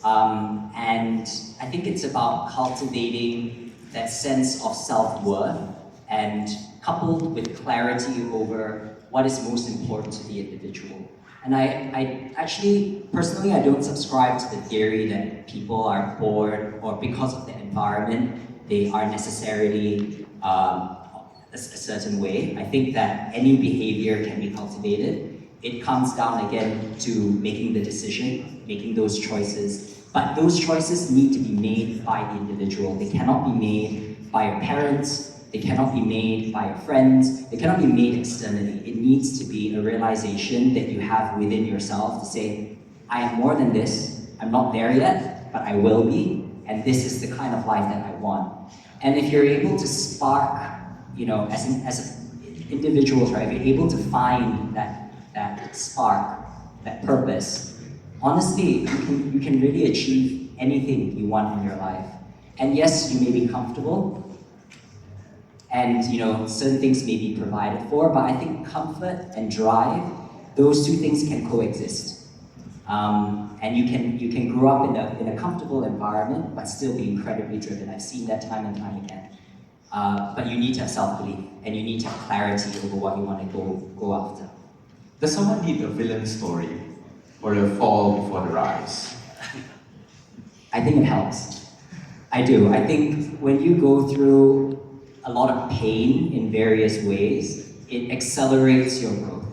And I think it's about cultivating that sense of self-worth and coupled with clarity over what is most important to the individual. And I actually, personally, I don't subscribe to the theory that people are born or because of the environment, they are necessarily a certain way. I think that any behavior can be cultivated. It comes down again to making the decision, making those choices. But those choices need to be made by the individual. They cannot be made by your parents, they cannot be made by your friends, they cannot be made externally. It needs to be a realization that you have within yourself to say, I am more than this, I'm not there yet, but I will be, and this is the kind of life that I want. And if you're able to spark, as individuals, right, if you're able to find that spark, that purpose, honestly, you can really achieve anything you want in your life. And yes, you may be comfortable, and certain things may be provided for, but I think comfort and drive, those two things can coexist. And you can grow up in a comfortable environment, but still be incredibly driven. I've seen that time and time again. But you need to have self-belief, and you need to have clarity over what you want to go after. Does someone need a villain story or a fall before the rise? I think it helps. I do. I think when you go through a lot of pain in various ways, it accelerates your growth.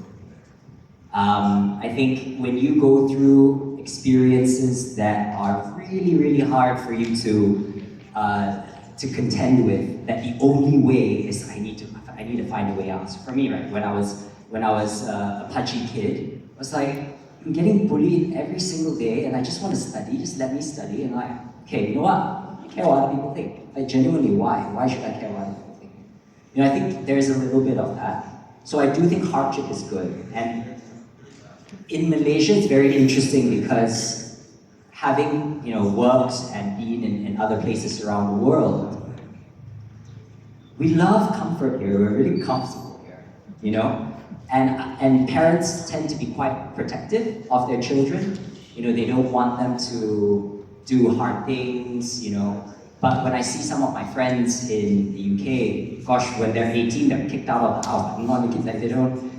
I think when you go through experiences that are really, really hard for you to contend with, that the only way is I need to find a way out. So for me, right, when I was a pudgy kid, I was like, I'm getting bullied every single day, and I just want to study. Just let me study. And okay, you know what? I care what other people think. Like, genuinely, why? Why should I care what other people think? I think there's a little bit of that. So I do think hardship is good. And in Malaysia, it's very interesting because having worked and been in other places around the world, we love comfort here. We're really comfortable here, And parents tend to be quite protective of their children. They don't want them to do hard things, But when I see some of my friends in the UK, gosh, when they're 18, they're kicked out of the house. I'm not making that, they don't,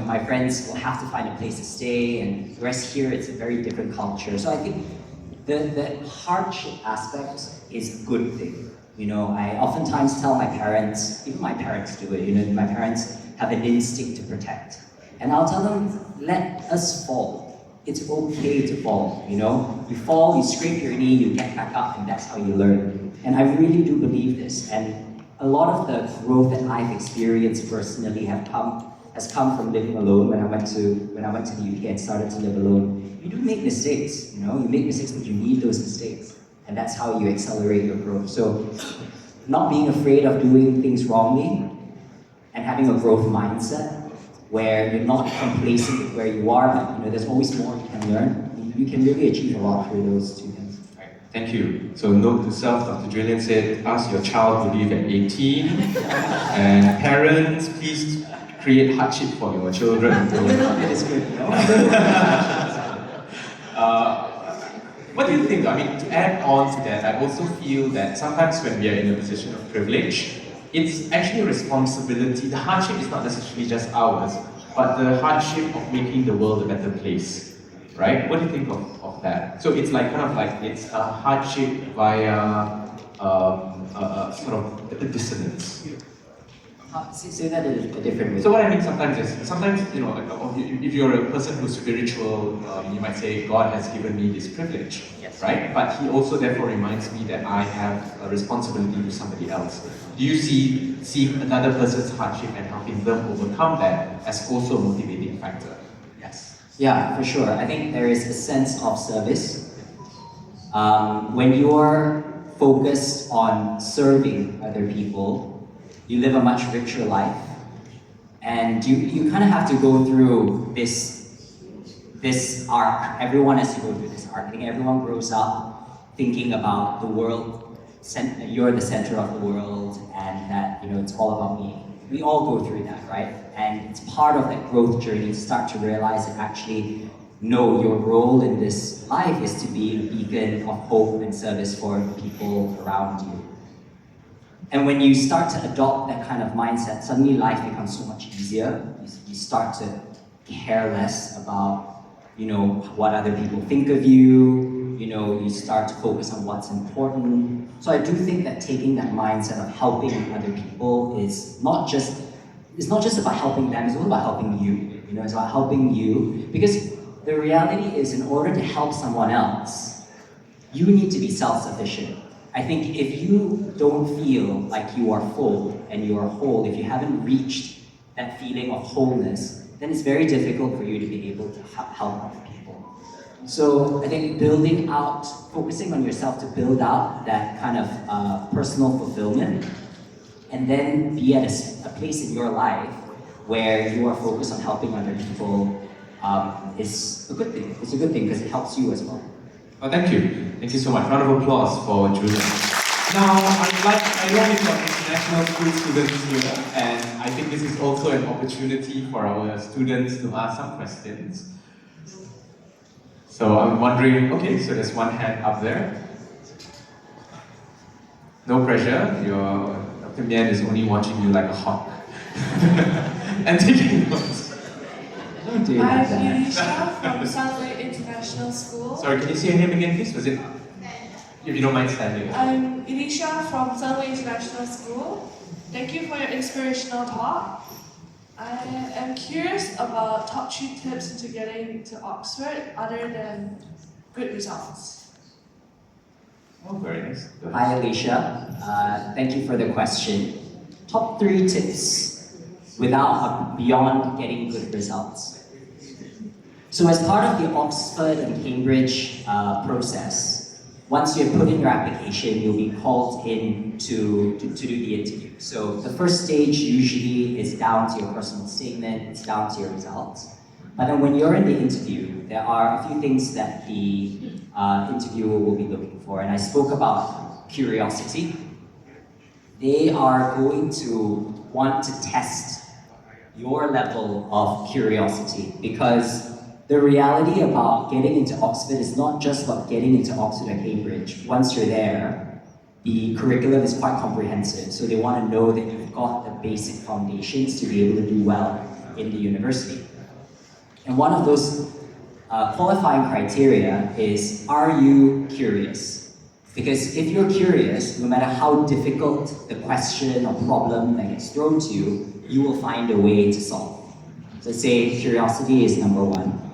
my friends will have to find a place to stay, and whereas here it's a very different culture. So I think the hardship aspect is a good thing. I oftentimes tell my parents, even my parents do it, my parents have an instinct to protect. And I'll tell them, let us fall. It's okay to fall, You fall, you scrape your knee, you get back up, and that's how you learn. And I really do believe this. And a lot of the growth that I've experienced personally has come from living alone. When I went to the UK and started to live alone, you do make mistakes, You make mistakes, but you need those mistakes. And that's how you accelerate your growth. So not being afraid of doing things wrongly and having a growth mindset where you're not complacent with where you are, but there's always more you can learn. You can really achieve a lot through those two things. Right. Thank you. So note to self, Dr. Julian said, ask your child to leave at 18. And parents, please create hardship for your children. It is good, What do you think? I mean, to add on to that, I also feel that sometimes when we are in a position of privilege, it's actually a responsibility. The hardship is not necessarily just ours, but the hardship of making the world a better place, right? What do you think of that? So it's it's a hardship via sort of a dissonance. Say that in a different way. So what I mean sometimes is, if you're a person who's spiritual, you might say, God has given me this privilege, Yes. right? But He also therefore reminds me that I have a responsibility to somebody else. Do you see another person's hardship and helping them overcome that as also a motivating factor? Yes. Yeah, for sure. I think there is a sense of service. When you're focused on serving other people, you live a much richer life. And you kind of have to go through this arc. Everyone has to go through this arc. I think everyone grows up thinking about the world, you're the center of the world, and that it's all about me. We all go through that, right? And it's part of that growth journey to start to realize that actually, no, your role in this life is to be a beacon of hope and service for people around you. And when you start to adopt that kind of mindset, suddenly life becomes so much easier. You start to care less about, what other people think of you. You start to focus on what's important. So I do think that taking that mindset of helping other people is not just about helping them, it's all about helping you. It's about helping you, because the reality is, in order to help someone else, you need to be self-sufficient. I think if you don't feel like you are full and you are whole, if you haven't reached that feeling of wholeness, then it's very difficult for you to be able to help other people. So I think focusing on yourself to build out that kind of personal fulfillment, and then be at a place in your life where you are focused on helping other people is a good thing. It's a good thing because it helps you as well. Oh, thank you. Thank you so much. Round of applause for Julian. Now, I know we've got international school students here, and I think this is also an opportunity for our students to ask some questions. So I'm wondering, okay, so there's one hand up there. No pressure, Dr. Mian is only watching you like a hawk. And taking notes. Don't do like that. I'm Elisha from Sunway International School. Sorry, can you say your name again, please? Was it? If you don't mind standing. I'm Elisha from Sunway International School. Thank you for your inspirational talk. I am curious about top 3 tips into getting to Oxford other than good results. Oh, very nice. Go ahead. Hi Alicia, thank you for the question. Top 3 tips beyond getting good results. So as part of the Oxford and Cambridge process, once you have put in your application, you'll be called in to do the interview. So the first stage usually is down to your personal statement, it's down to your results. But then when you're in the interview, there are a few things that the interviewer will be looking for. And I spoke about curiosity. They are going to want to test your level of curiosity, because the reality about getting into Oxford is not just about getting into Oxford or Cambridge. Once you're there, the curriculum is quite comprehensive, so they want to know that you've got the basic foundations to be able to do well in the university. And one of those qualifying criteria is, are you curious? Because if you're curious, no matter how difficult the question or problem that gets thrown to you, you will find a way to solve. So say curiosity is number 1.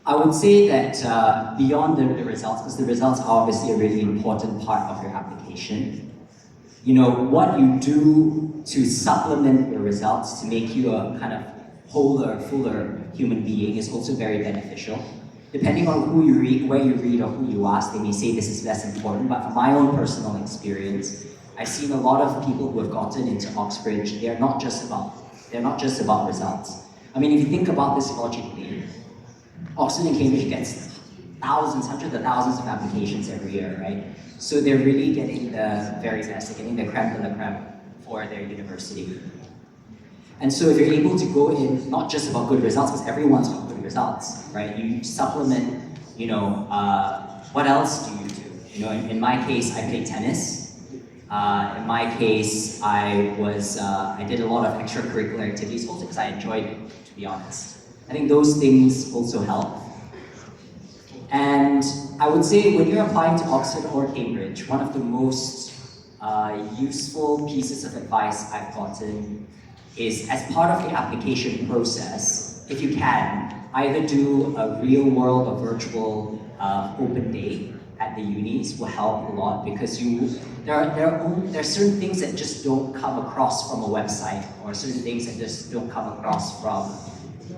I would say that beyond the results, because the results are obviously a really important part of your application, what you do to supplement your results to make you a kind of wholer, fuller human being is also very beneficial. Depending on who you read, where you read, or who you ask, they may say this is less important, but from my own personal experience, I've seen a lot of people who have gotten into Oxbridge, they're not just about results. I mean, if you think about this logically, Oxford and Cambridge gets hundreds of thousands of applications every year, right? So they're really getting the very best, they're getting the creme de la creme for their university. And so if you're able to go in, not just about good results, because everyone's got good results, right? You supplement, what else do you do? In my case, I play tennis. In my case, I did a lot of extracurricular activities, also because I enjoyed it, to be honest. I think those things also help. And I would say when you're applying to Oxford or Cambridge, one of the most useful pieces of advice I've gotten is, as part of the application process, if you can, either do a real world or virtual open day at the unis will help a lot, because there are certain things that just don't come across from a website, or certain things that just don't come across from,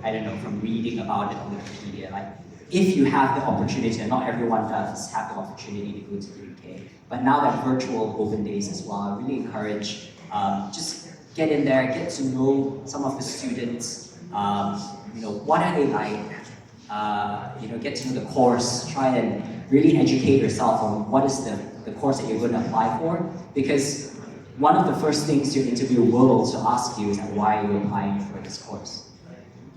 I don't know, from reading about it on Wikipedia. Like, if you have the opportunity, and not everyone does have the opportunity to go to the UK, but now that virtual open days as well, I really encourage just get in there, get to know some of the students. What are they like? Get to know the course. Try and really educate yourself on what is the course that you're going to apply for. Because one of the first things your interviewer will also ask you is why are you applying for this course?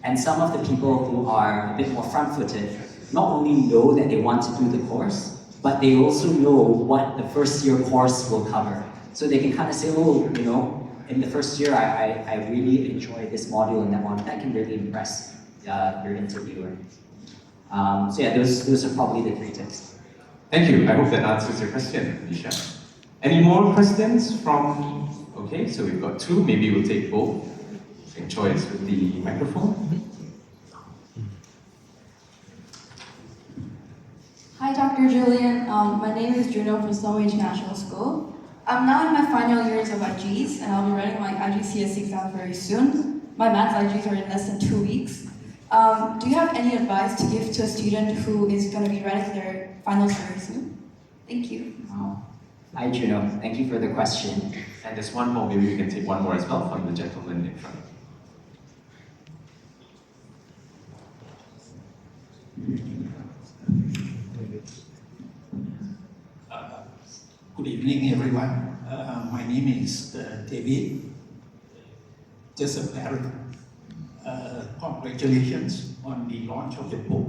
And some of the people who are a bit more front-footed not only know that they want to do the course, but they also know what the first year course will cover. So they can kind of say, in the first year, I really enjoy this module and that one. That can really impress your interviewer. Those are probably the 3 tips. Thank you. I hope that answers your question, Nisha. Any more questions from... Okay, so we've got 2. Maybe we'll take both. Same choice with the microphone. Hi, Dr. Julian. My name is Juno from Sunway International School. I'm now in my final years of IGs, and I'll be writing my IGCSE exam very soon. My maths IGs are in less than 2 weeks. Do you have any advice to give to a student who is going to be writing their finals very soon? Thank you. Hi, Juno. Thank you for the question. And there's one more. Maybe we can take one more as well from the gentleman in front. Good evening, everyone. My name is David. Just a parent. Congratulations on the launch of the book.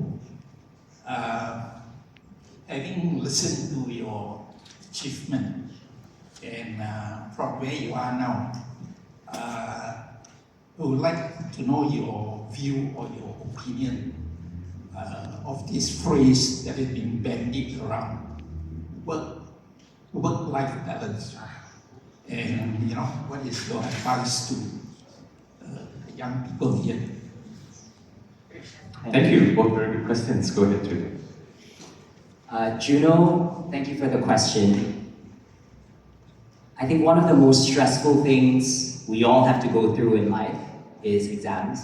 Having listened to your achievement and from where you are now, I would like to know your view or your opinion of this phrase that has been bandied around, work-life balance. And what is your advice to young people here? Thank you. Both very good questions. Go ahead, Julian. Juno, thank you for the question. I think one of the most stressful things we all have to go through in life is exams.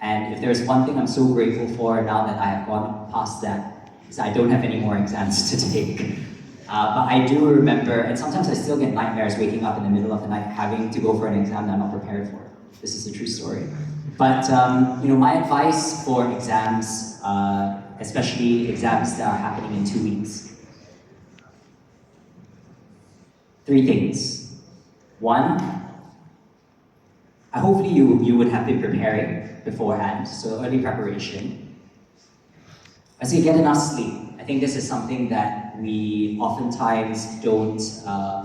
And if there's one thing I'm so grateful for now that I have gone past that, is I don't have any more exams to take. But I do remember, and sometimes I still get nightmares waking up in the middle of the night having to go for an exam that I'm not prepared for. This is a true story. But my advice for exams, especially exams that are happening in 2 weeks. 3 things. 1, hopefully you would have been preparing beforehand, so early preparation. I say get enough sleep. I think this is something that we oftentimes don't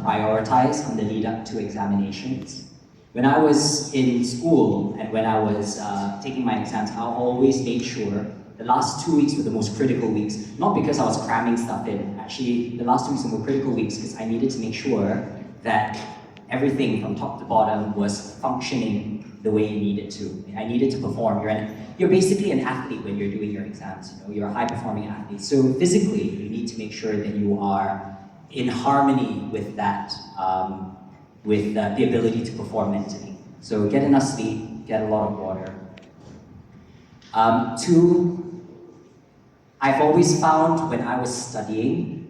prioritize on the lead up to examinations. When I was in school and when I was taking my exams, I always made sure the last 2 weeks were the most critical weeks, not because I was cramming stuff in. Actually, the last 2 weeks were more critical weeks because I needed to make sure that everything from top to bottom was functioning the way you needed to. I needed to perform. You're basically an athlete when you're doing your exams. You're a high-performing athlete. So physically, you need to make sure that you are in harmony with that, with the ability to perform mentally. So get enough sleep, get a lot of water. 2, I've always found when I was studying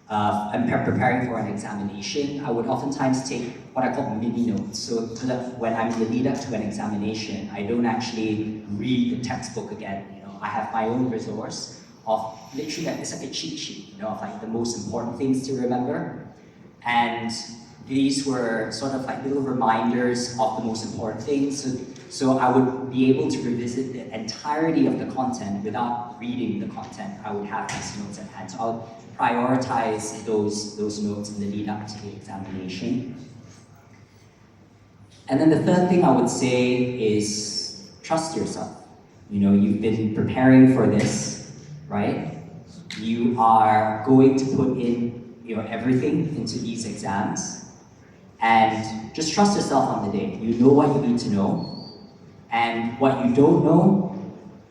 and preparing for an examination, I would oftentimes take what I call mini notes. So that when I'm in the lead up to an examination, I don't actually read the textbook again. I have my own resource of literally it's like a cheat sheet, of like the most important things to remember. And these were sort of like little reminders of the most important things. So I would be able to revisit the entirety of the content without reading the content. I would have these notes at hand. So I'll prioritize those notes in the lead up to the examination. And then the third thing I would say is trust yourself. You've been preparing for this, right? You are going to put in everything into these exams, and just trust yourself on the day. You know what you need to know, and what you don't know,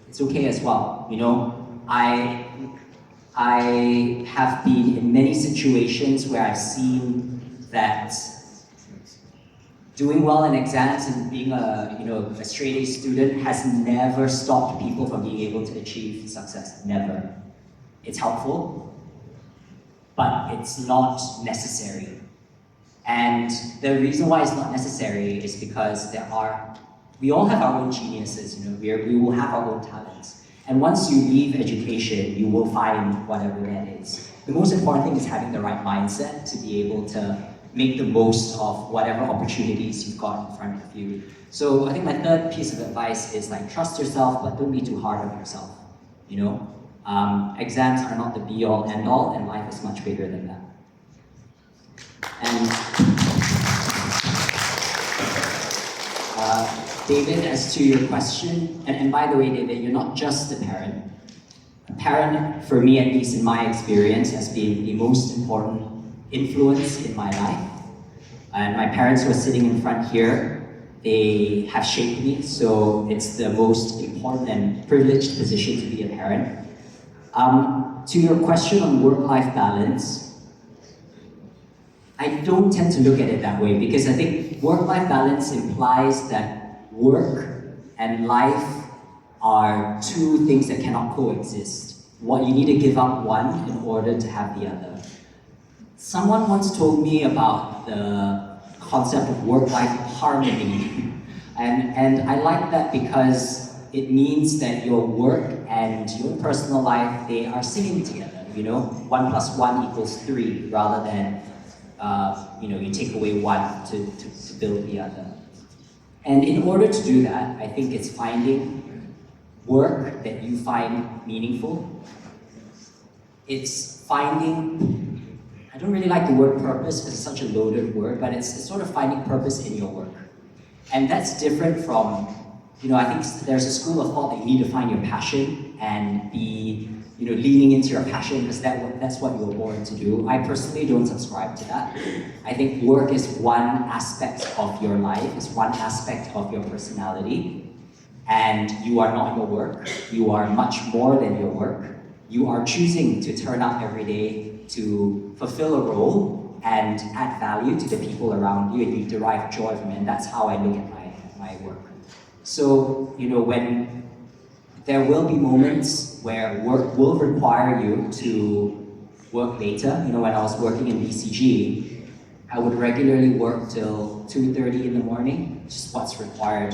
it's okay as well. I have been in many situations where I've seen that doing well in exams and being a straight A student has never stopped people from being able to achieve success. Never. It's helpful, but it's not necessary. And the reason why it's not necessary is because we all have our own geniuses, we will have our own talents. And once you leave education, you will find whatever that is. The most important thing is having the right mindset to be able to make the most of whatever opportunities you've got in front of you. So I think my third piece of advice is trust yourself, but don't be too hard on yourself. Exams are not the be-all, end-all, and life is much bigger than that. And David, as to your question, and by the way, David, you're not just a parent. A parent, for me at least in my experience, has been the most important influence in my life. And my parents who are sitting in front here, they have shaped me, so it's the most important and privileged position to be a parent. To your question on work-life balance, I don't tend to look at it that way because I think work-life balance implies that work and life are two things that cannot coexist. You need to give up one in order to have the other. Someone once told me about the concept of work-life harmony, and I like that because it means that your work and your personal life, they are singing together, 1 + 1 = 3, rather than you take away one to build the other. And in order to do that, I think it's finding work that you find meaningful. It's finding, I don't really like the word purpose because it's such a loaded word, but it's sort of finding purpose in your work. And that's different from, I think there's a school of thought that you need to find your passion and be, leaning into your passion because that's what you were born to do. I personally don't subscribe to that. I think work is one aspect of your life, it's one aspect of your personality, and you are not your work. You are much more than your work. You are choosing to turn up every day to fulfill a role and add value to the people around you, and you derive joy from it, and that's how I look at my work. So, when there will be moments where work will require you to work later. When I was working in BCG, I would regularly work till 2:30 in the morning, just what's required,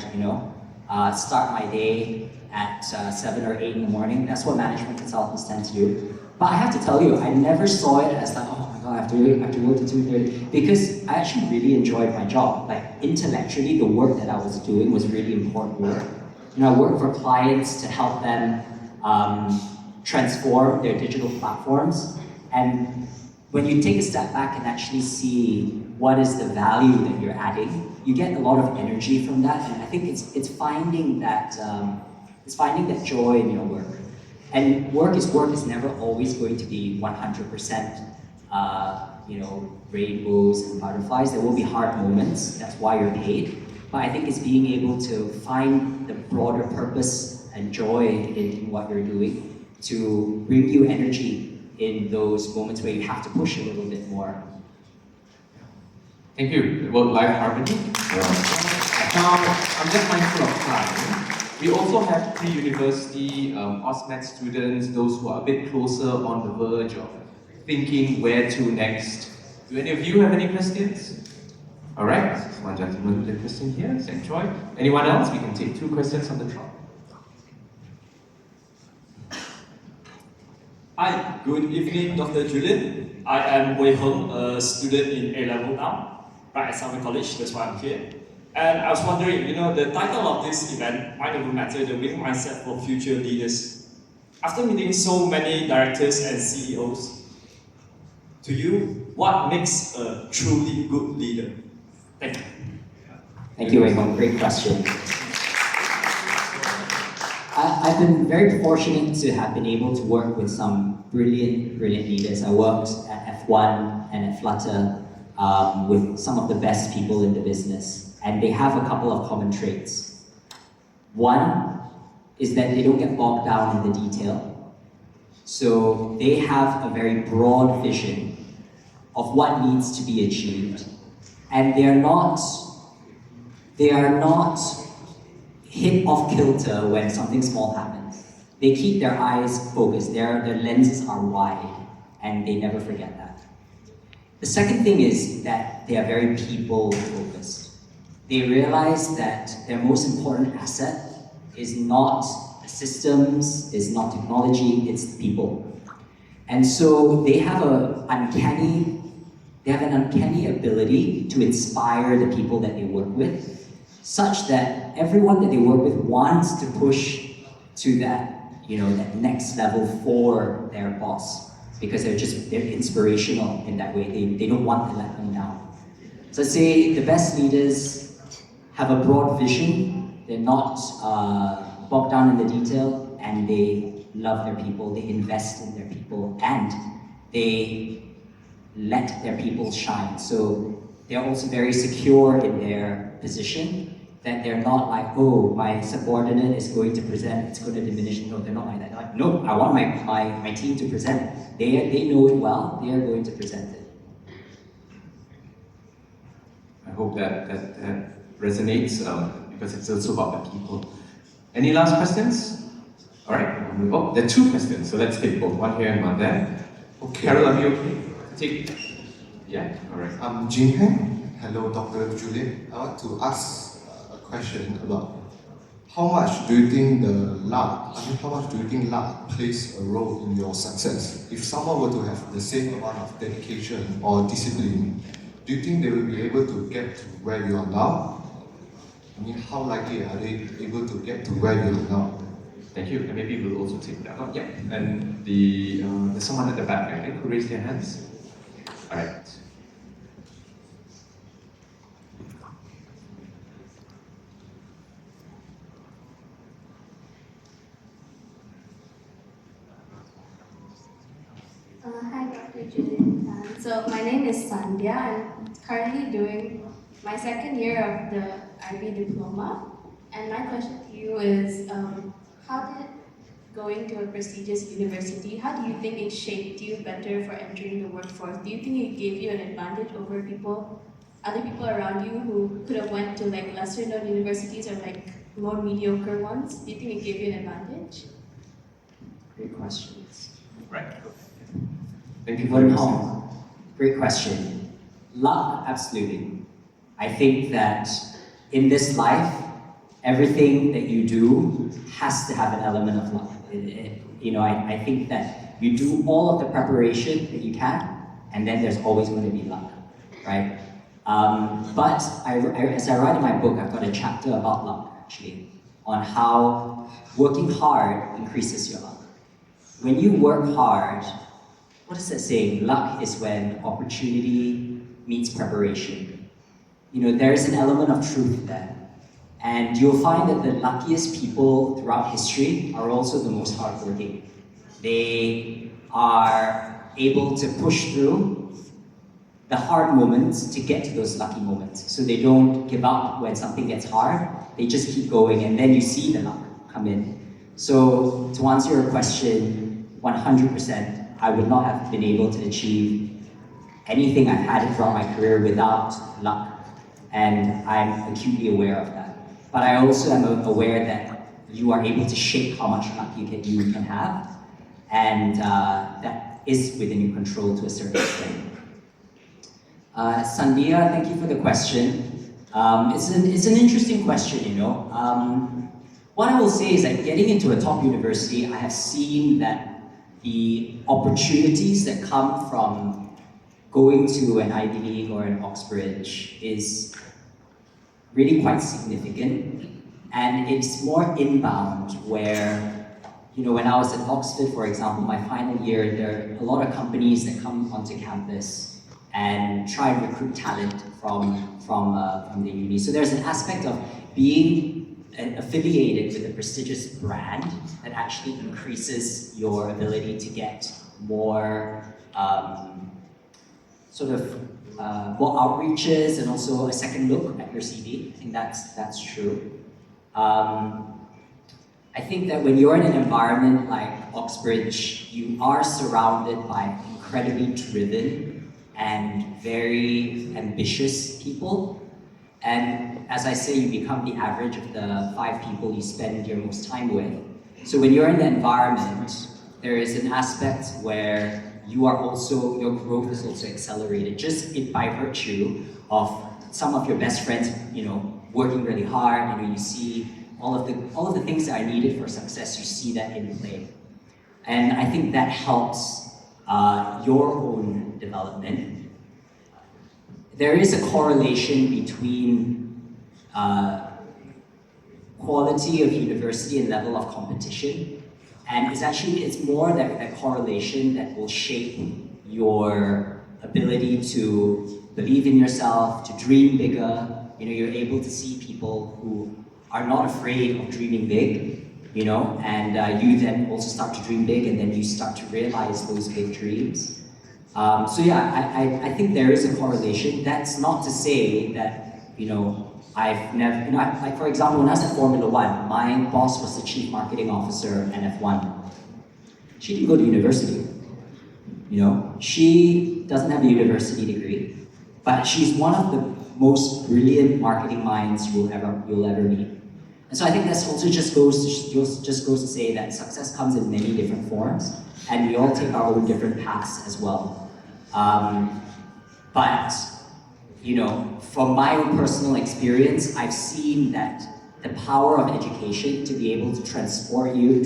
Start my day at 7 or 8 in the morning. That's what management consultants tend to do. But I have to tell you, I never saw it as oh my God, I have to work till 2:30, because I actually really enjoyed my job. Intellectually, the work that I was doing was really important work. I work for clients to help them transform their digital platforms. And when you take a step back and actually see what is the value that you're adding, you get a lot of energy from that. And I think it's finding that joy in your work. And work is never always going to be 100%, rainbows and butterflies. There will be hard moments. That's why you're paid. But I think it's being able to find the broader purpose and joy in what you're doing to bring you energy in those moments where you have to push a little bit more. Thank you. Work-life harmony. Now, I'm just mindful of time. We also have pre-university OSMED students, those who are a bit closer on the verge of thinking where to next. Do any of you have any questions? All right, one gentleman with a question here, St. Choi. Anyone else? We can take 2 questions from the top. Hi, good evening, Dr. Julian. I am Wei Heng, a student in A-level now, right at Sunway College, that's why I'm here. And I was wondering, the title of this event, Mind Over Matter, the winning mindset for future leaders. After meeting so many directors and CEOs, to you, what makes a truly good leader? Thank you. Thank you, Wei Hong. Great question. I've been very fortunate to have been able to work with some brilliant leaders. I worked at F1 and at Flutter with some of the best people in the business, and they have a couple of common traits. One is that they don't get bogged down in the detail. So they have a very broad vision of what needs to be achieved, and they are not hit off kilter when something small happens. They keep their eyes focused, their lenses are wide, and they never forget that. The second thing is that they are very people focused. They realize that their most important asset is not the systems, is not technology, it's the people. And so they have an uncanny ability to inspire the people that they work with, such that everyone that they work with wants to push to that next level for their boss, because they're inspirational in that way. They don't want to let them down. So I'd say the best leaders have a broad vision. They're not bogged down in the detail, and they love their people. They invest in their people, and they let their people shine. So they're also very secure in their position, that they're not like, oh, my subordinate is going to present, it's going to diminish. No, they're not like that. They're like, no, I want my team to present. They know it well, they are going to present it. I hope that resonates because it's also about the people. Any last questions? All right. Oh, there are two questions, so let's take both. One here and one there. Okay. Carol, are you okay? Take. Yeah. All right. I'm Jin Heng. Hello, Dr. Julian. I want to ask a question about how much do you think luck plays a role in your success? If someone were to have the same amount of dedication or discipline, do you think they will be able to get to where you are now? I mean, how likely are they able to get to where you are now? Thank you. And maybe we'll also take that one. Yeah. And there's someone at the back, I think, who raised their hands. All right. Hi, Dr. Julian. So my name is Sandhya. I'm currently doing my second year of the IB diploma. And my question to you is, how did going to a prestigious university, how do you think it shaped you better for entering the workforce? Do you think it gave you an advantage over other people around you who could have went to like lesser known universities or like more mediocre ones? Do you think it gave you an advantage? Great questions. Right. Thank you for your Great question. Luck, absolutely. I think that in this life, everything that you do has to have an element of luck. I think that you do all of the preparation that you can, and then there's always going to be luck, right? But as I write in my book, I've got a chapter about luck, actually, on how working hard increases your luck. When you work hard, what is that saying? Luck is when opportunity meets preparation. There is an element of truth there. And you'll find that the luckiest people throughout history are also the most hardworking. They are able to push through the hard moments to get to those lucky moments. So they don't give up when something gets hard, they just keep going, and then you see the luck come in. So to answer your question, 100%, I would not have been able to achieve anything I've had throughout my career without luck. And I'm acutely aware of that. But I also am aware that you are able to shape how much luck you can have, and that is within your control to a certain extent. Sandhya, thank you for the question. It's an interesting question, What I will say is that getting into a top university, I have seen that the opportunities that come from going to an Ivy League or an Oxbridge is really quite significant, and it's more inbound where, when I was at Oxford, for example, my final year, there are a lot of companies that come onto campus and try and recruit talent from the uni. So there's an aspect of being affiliated with a prestigious brand that actually increases your ability to get more more outreaches and also a second look at your CV. I think that's true. I think that when you're in an environment like Oxbridge, you are surrounded by incredibly driven and very ambitious people. And as I say, you become the average of the 5 people you spend your most time with. So when you're in the environment, there is an aspect where your growth is also accelerated just by virtue of some of your best friends, working really hard. You see all of the things that are needed for success. You see that in play, and I think that helps your own development. There is a correlation between quality of university and level of competition. And it's more that correlation that will shape your ability to believe in yourself, to dream bigger. You're able to see people who are not afraid of dreaming big, and you then also start to dream big, and then you start to realize those big dreams. I think there is a correlation. That's not to say that, I've never, like for example, when I was at Formula One, my boss was the chief marketing officer at F1. She didn't go to university. She doesn't have a university degree, but she's one of the most brilliant marketing minds you'll ever meet. And so I think that's also just goes to say that success comes in many different forms, and we all take our own different paths as well. But from my own personal experience, I've seen that the power of education to be able to transport me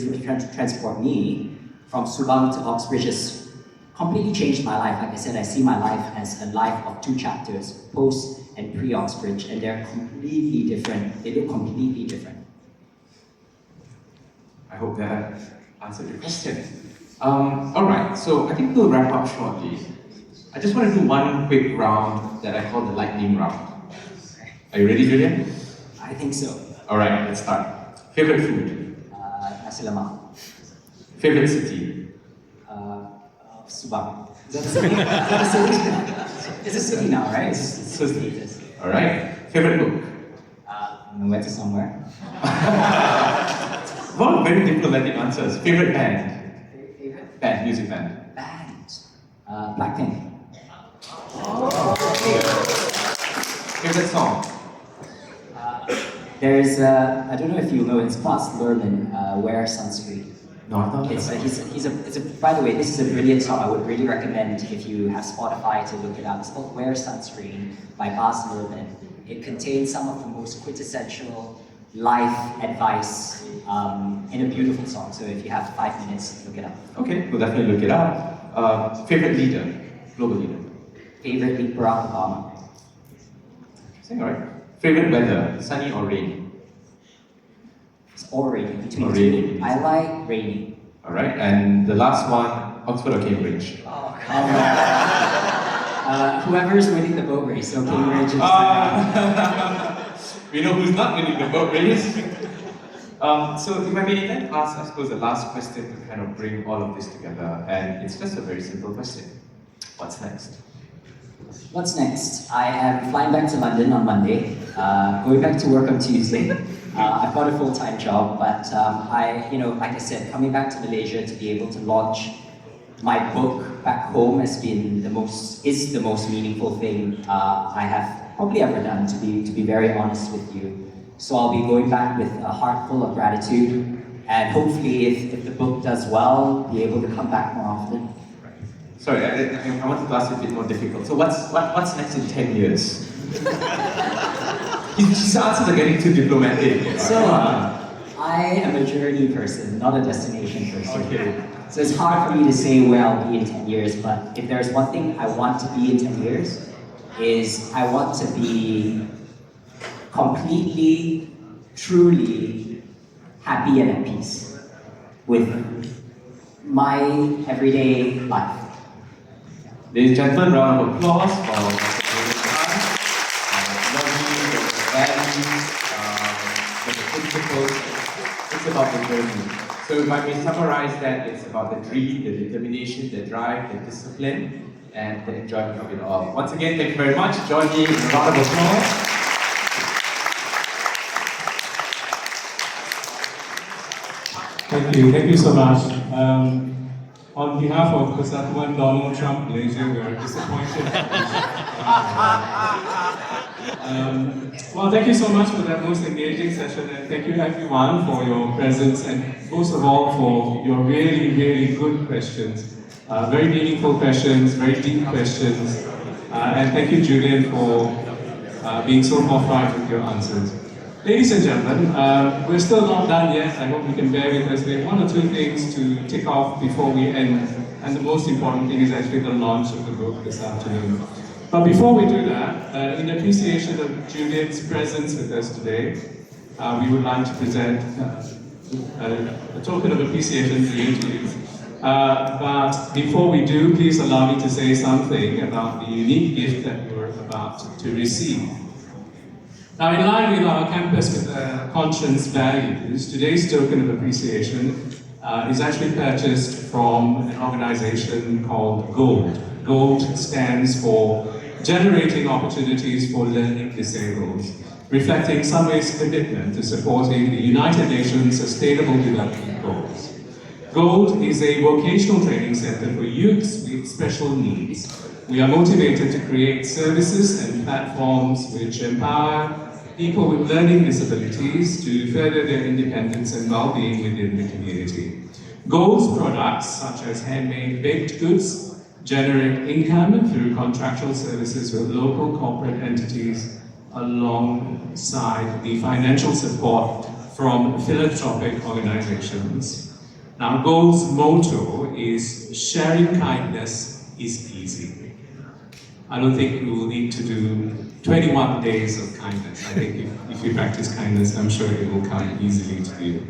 from Subang to Oxbridge has completely changed my life. Like I said, I see my life as a life of 2 chapters, post and pre-Oxbridge, and they're completely different. They look completely different. I hope that answered your question. Alright, so I think we'll wrap up shortly. I just want to do one quick round that I call the lightning round. Are you ready, Julian? I think so. Alright, let's start. Favorite food? Nasi lemak. Favorite city? Subang. Is that a city? It's a city now, right? It's a city. Alright. Favorite book? Nowhere to Somewhere. Well, very diplomatic answers. Favorite band? Favorite? Band, music band. Blackpink. Favorite song? There's I don't know if you know, it's Bas Luhrmann, Wear Sunscreen. No, I thought it's a, by the way, this is a brilliant song. I would really recommend if you have Spotify to look it up. It's called Wear Sunscreen by Bas Luhrmann. It contains some of the most quintessential life advice in a beautiful song. So if you have 5 minutes, look it up. Okay, we'll definitely look it up. Favorite leader? Global leader? Favorite leader, Barack Obama. Alright. Favorite weather? Sunny or rainy? It's all rainy. Between rainy. I like rainy. Alright, and the last one, Oxford or Cambridge? Oh, come on. Whoever's winning the boat race, so Cambridge is... We know who's not winning the boat race. So if I may then ask, I suppose, the last question to kind of bring all of this together, and it's just a very simple question. What's next? What's next? I am flying back to London on Monday, going back to work on Tuesday. I've got a full-time job, but like I said, coming back to Malaysia to be able to launch my book back home is the most meaningful thing I have probably ever done, to be very honest with you. So I'll be going back with a heart full of gratitude, and hopefully if the book does well, be able to come back more often. Sorry, I wanted to ask you a bit more difficult. So what's next in 10 years? His answers are getting too diplomatic. So, I am a journey person, not a destination person. Okay. So it's hard for me to say where I'll be in 10 years, but if there's one thing I want to be in 10 years, is I want to be completely, truly happy and at peace with my everyday life. Ladies and gentlemen, round of applause for Dr. Julian. Lovely, the values, the about the journey. So if I may summarize that, it's about the dream, the determination, the drive, the discipline, and the enjoyment of it all. Once again, thank you very much. Join me in a round of applause. Thank you so much. On behalf of Persatuan Donald Trump Malaysia, we are disappointed. Well, thank you so much for that most engaging session, and thank you everyone for your presence, and most of all for your really, really good questions. Very meaningful questions, very deep questions, and thank you, Julian, for being so forthright with your answers. Ladies and gentlemen, we're still not done yet. I hope you can bear with us. We have one or two things to tick off before we end, and the most important thing is actually the launch of the book this afternoon. But before we do that, in appreciation of Julian's presence with us today, we would like to present a token of appreciation to you. But before we do, please allow me to say something about the unique gift that you're about to receive. Now, in line with our campus with conscience values, today's token of appreciation is actually purchased from an organization called GOLD. GOLD stands for Generating Opportunities for Learning Disabled, reflecting Sunway's commitment to supporting the United Nations Sustainable Development Goals. GOLD is a vocational training center for youths with special needs. We are motivated to create services and platforms which empower people with learning disabilities to further their independence and well-being within the community. GOLD's products, such as handmade baked goods, generate income through contractual services with local corporate entities alongside the financial support from philanthropic organizations. Now, GOLD's motto is sharing kindness is easy. I don't think we will need to do 21 days of kindness. I think if you practice kindness, I'm sure it will come easily to you.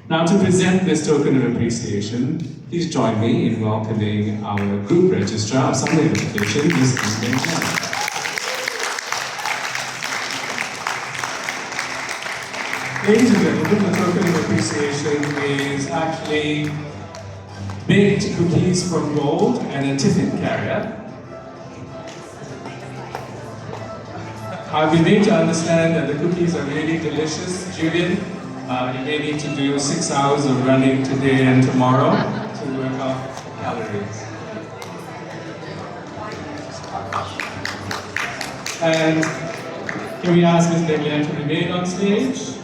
Now, to present this token of appreciation, please join me in welcoming our Group Registrar of Sunway Education, Ms. Julian. Ladies and gentlemen, the token of appreciation is actually baked cookies from gold and a tiffin carrier. I've been made to understand that the cookies are really delicious. Julian, you may need to do 6 hours of running today and tomorrow to work off calories. And can we ask Ms. Julian to remain on stage?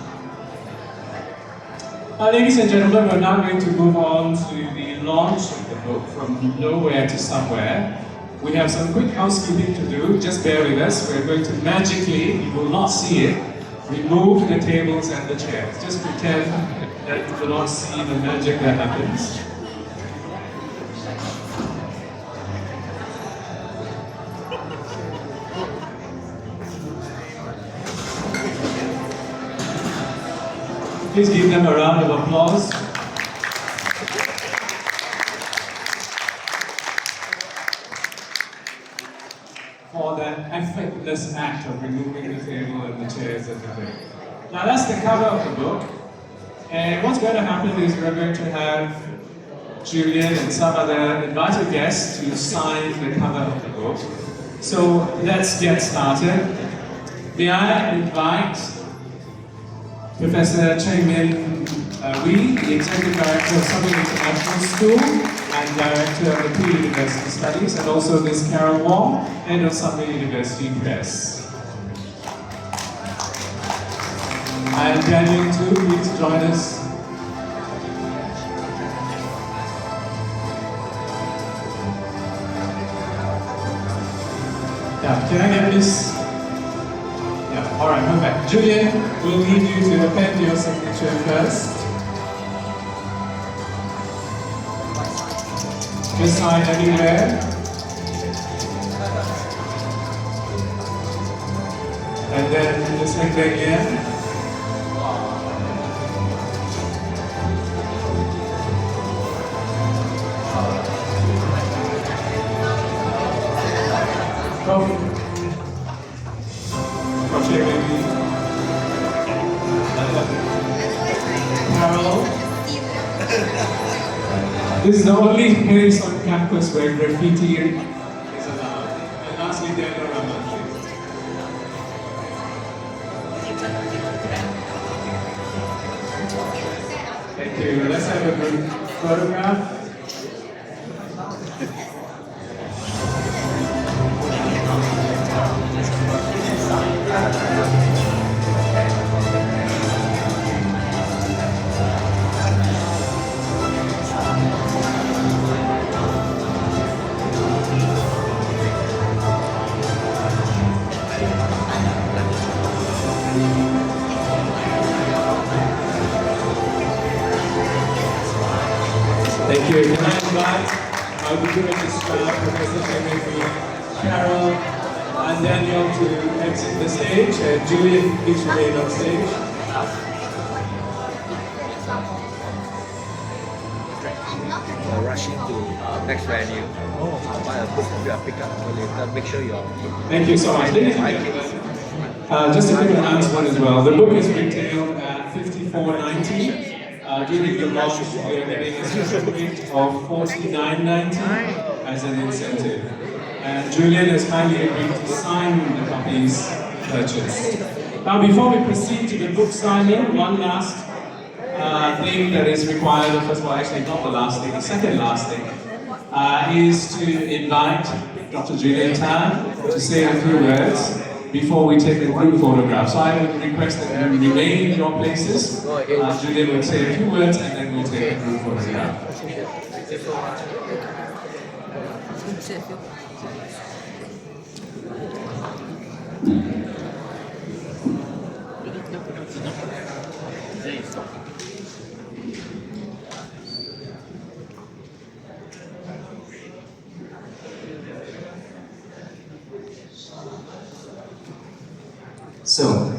Ladies and gentlemen, we're now going to move on to the launch of the book, From Nowhere to Somewhere. We have some quick housekeeping to do. Just bear with us. We're going to magically, you will not see it, remove the tables and the chairs. Just pretend that you will not see the magic that happens. Please give them a round of applause. For that effortless act of removing the table and the chairs and the thing. Now that's the cover of the book. And what's going to happen is we're going to have Julian and some other invited guests to sign the cover of the book. So let's get started. May I invite Professor Cheng Min Wee, the Executive Director of Sunway International School and Director of the Pre-University Studies, and also Ms. Carol Wong, Head of Sunway University Press. And Daniel too, please join us. Yeah, can I get this? Yeah, alright, perfect. Julian, we'll need you to append your signature first. Just sign anywhere. And then just like that again. Carol. This is the only place on campus where graffiti is allowed. And lastly, Daniel Rahman. Thank you. Let's have a group photograph. Thank you. Can I invite our graduate staff, Professor Henry, Carol, and Daniel to exit the stage. Julian, please remain on stage. We're rushing to next venue. Buy a book you are pick up for later. Make sure you're. Thank you so much. Ladies and gentlemen, just a quick announcement as well. The book is retailed at $54.90. During the launch, we are giving a special rate of $49.90 as an incentive. And Julian has kindly agreed to sign the copies purchased. Now, before we proceed to the book signing, one last thing that is required of us, well, actually not the last thing, the second last thing, is to invite Dr. Julian Tan to say a few words before we take a group photograph. So I would request that you remain in your places. Julian will say a few words and then we'll take a group photograph. So,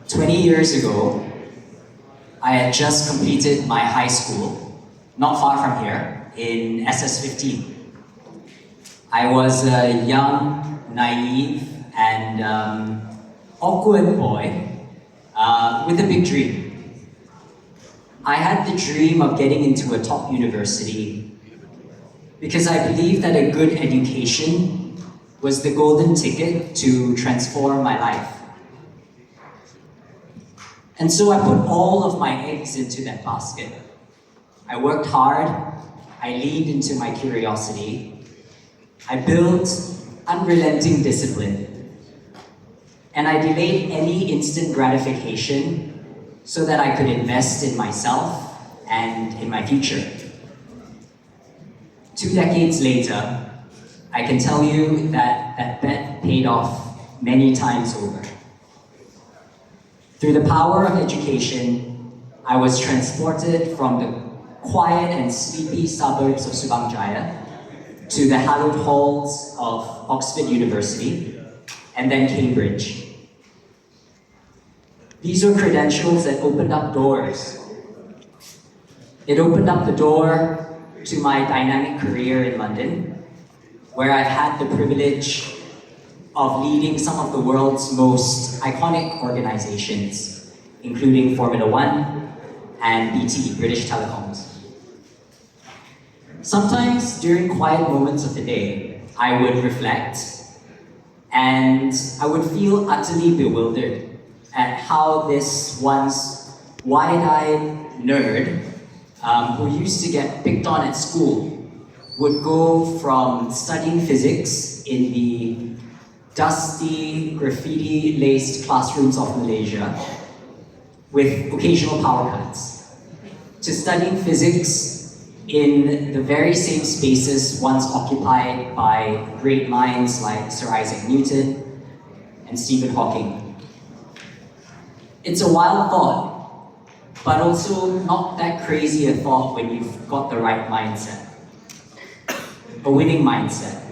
20 years ago, I had just completed my high school, not far from here, in SS15. I was a young, naive, and awkward boy with a big dream. I had the dream of getting into a top university because I believed that a good education was the golden ticket to transform my life. And so I put all of my eggs into that basket. I worked hard, I leaned into my curiosity, I built unrelenting discipline, and I delayed any instant gratification so that I could invest in myself and in my future. 2 decades later, I can tell you that that bet paid off many times over. Through the power of education, I was transported from the quiet and sleepy suburbs of Subang Jaya to the hallowed halls of Oxford University and then Cambridge. These were credentials that opened up doors. It opened up the door to my dynamic career in London, where I've had the privilege of leading some of the world's most iconic organizations, including Formula One and BT, British Telecoms. Sometimes during quiet moments of the day, I would reflect and I would feel utterly bewildered at how this once wide-eyed nerd who used to get picked on at school would go from studying physics in the dusty, graffiti-laced classrooms of Malaysia with occasional power cuts to studying physics in the very same spaces once occupied by great minds like Sir Isaac Newton and Stephen Hawking. It's a wild thought, but also not that crazy a thought when you've got the right mindset. A winning mindset.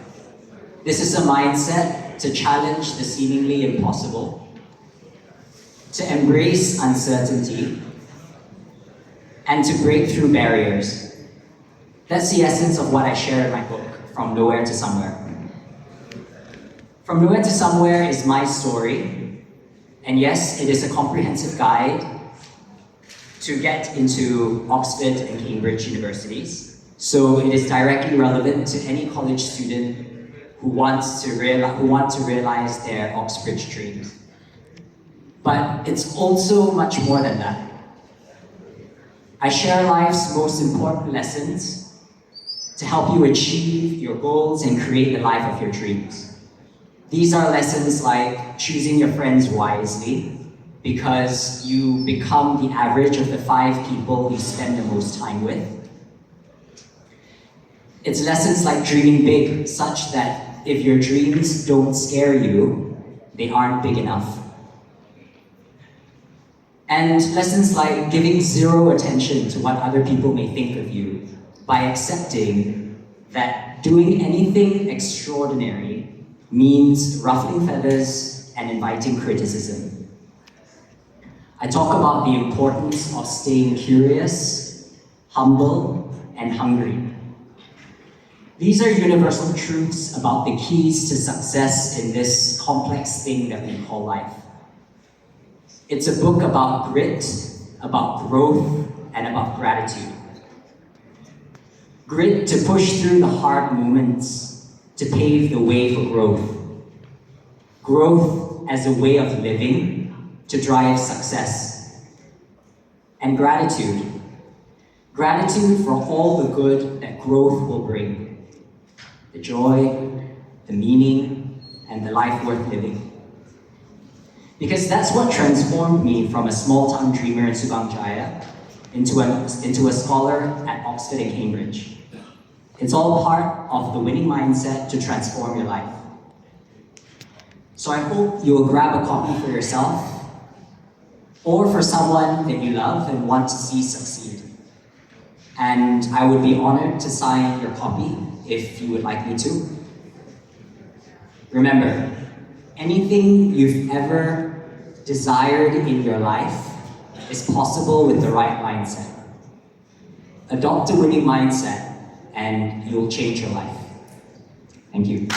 This is a mindset to challenge the seemingly impossible, to embrace uncertainty, and to break through barriers. That's the essence of what I share in my book, From Nowhere to Somewhere. From Nowhere to Somewhere is my story, and yes, it is a comprehensive guide to get into Oxford and Cambridge universities. So it is directly relevant to any college student who want to realize their Oxbridge dreams. But it's also much more than that. I share life's most important lessons to help you achieve your goals and create the life of your dreams. These are lessons like choosing your friends wisely, because you become the average of the 5 people you spend the most time with. It's lessons like dreaming big, such that if your dreams don't scare you, they aren't big enough. And lessons like giving zero attention to what other people may think of you by accepting that doing anything extraordinary means ruffling feathers and inviting criticism. I talk about the importance of staying curious, humble, and hungry. These are universal truths about the keys to success in this complex thing that we call life. It's a book about grit, about growth, and about gratitude. Grit to push through the hard moments, to pave the way for growth. Growth as a way of living, to drive success. And gratitude. Gratitude for all the good that growth will bring. The joy, the meaning, and the life worth living. Because that's what transformed me from a small-town dreamer in Subang Jaya into a scholar at Oxford and Cambridge. It's all part of the winning mindset to transform your life. So I hope you'll grab a copy for yourself or for someone that you love and want to see succeed. And I would be honored to sign your copy if you would like me to. Remember, anything you've ever desired in your life is possible with the right mindset. Adopt a winning mindset and you'll change your life. Thank you.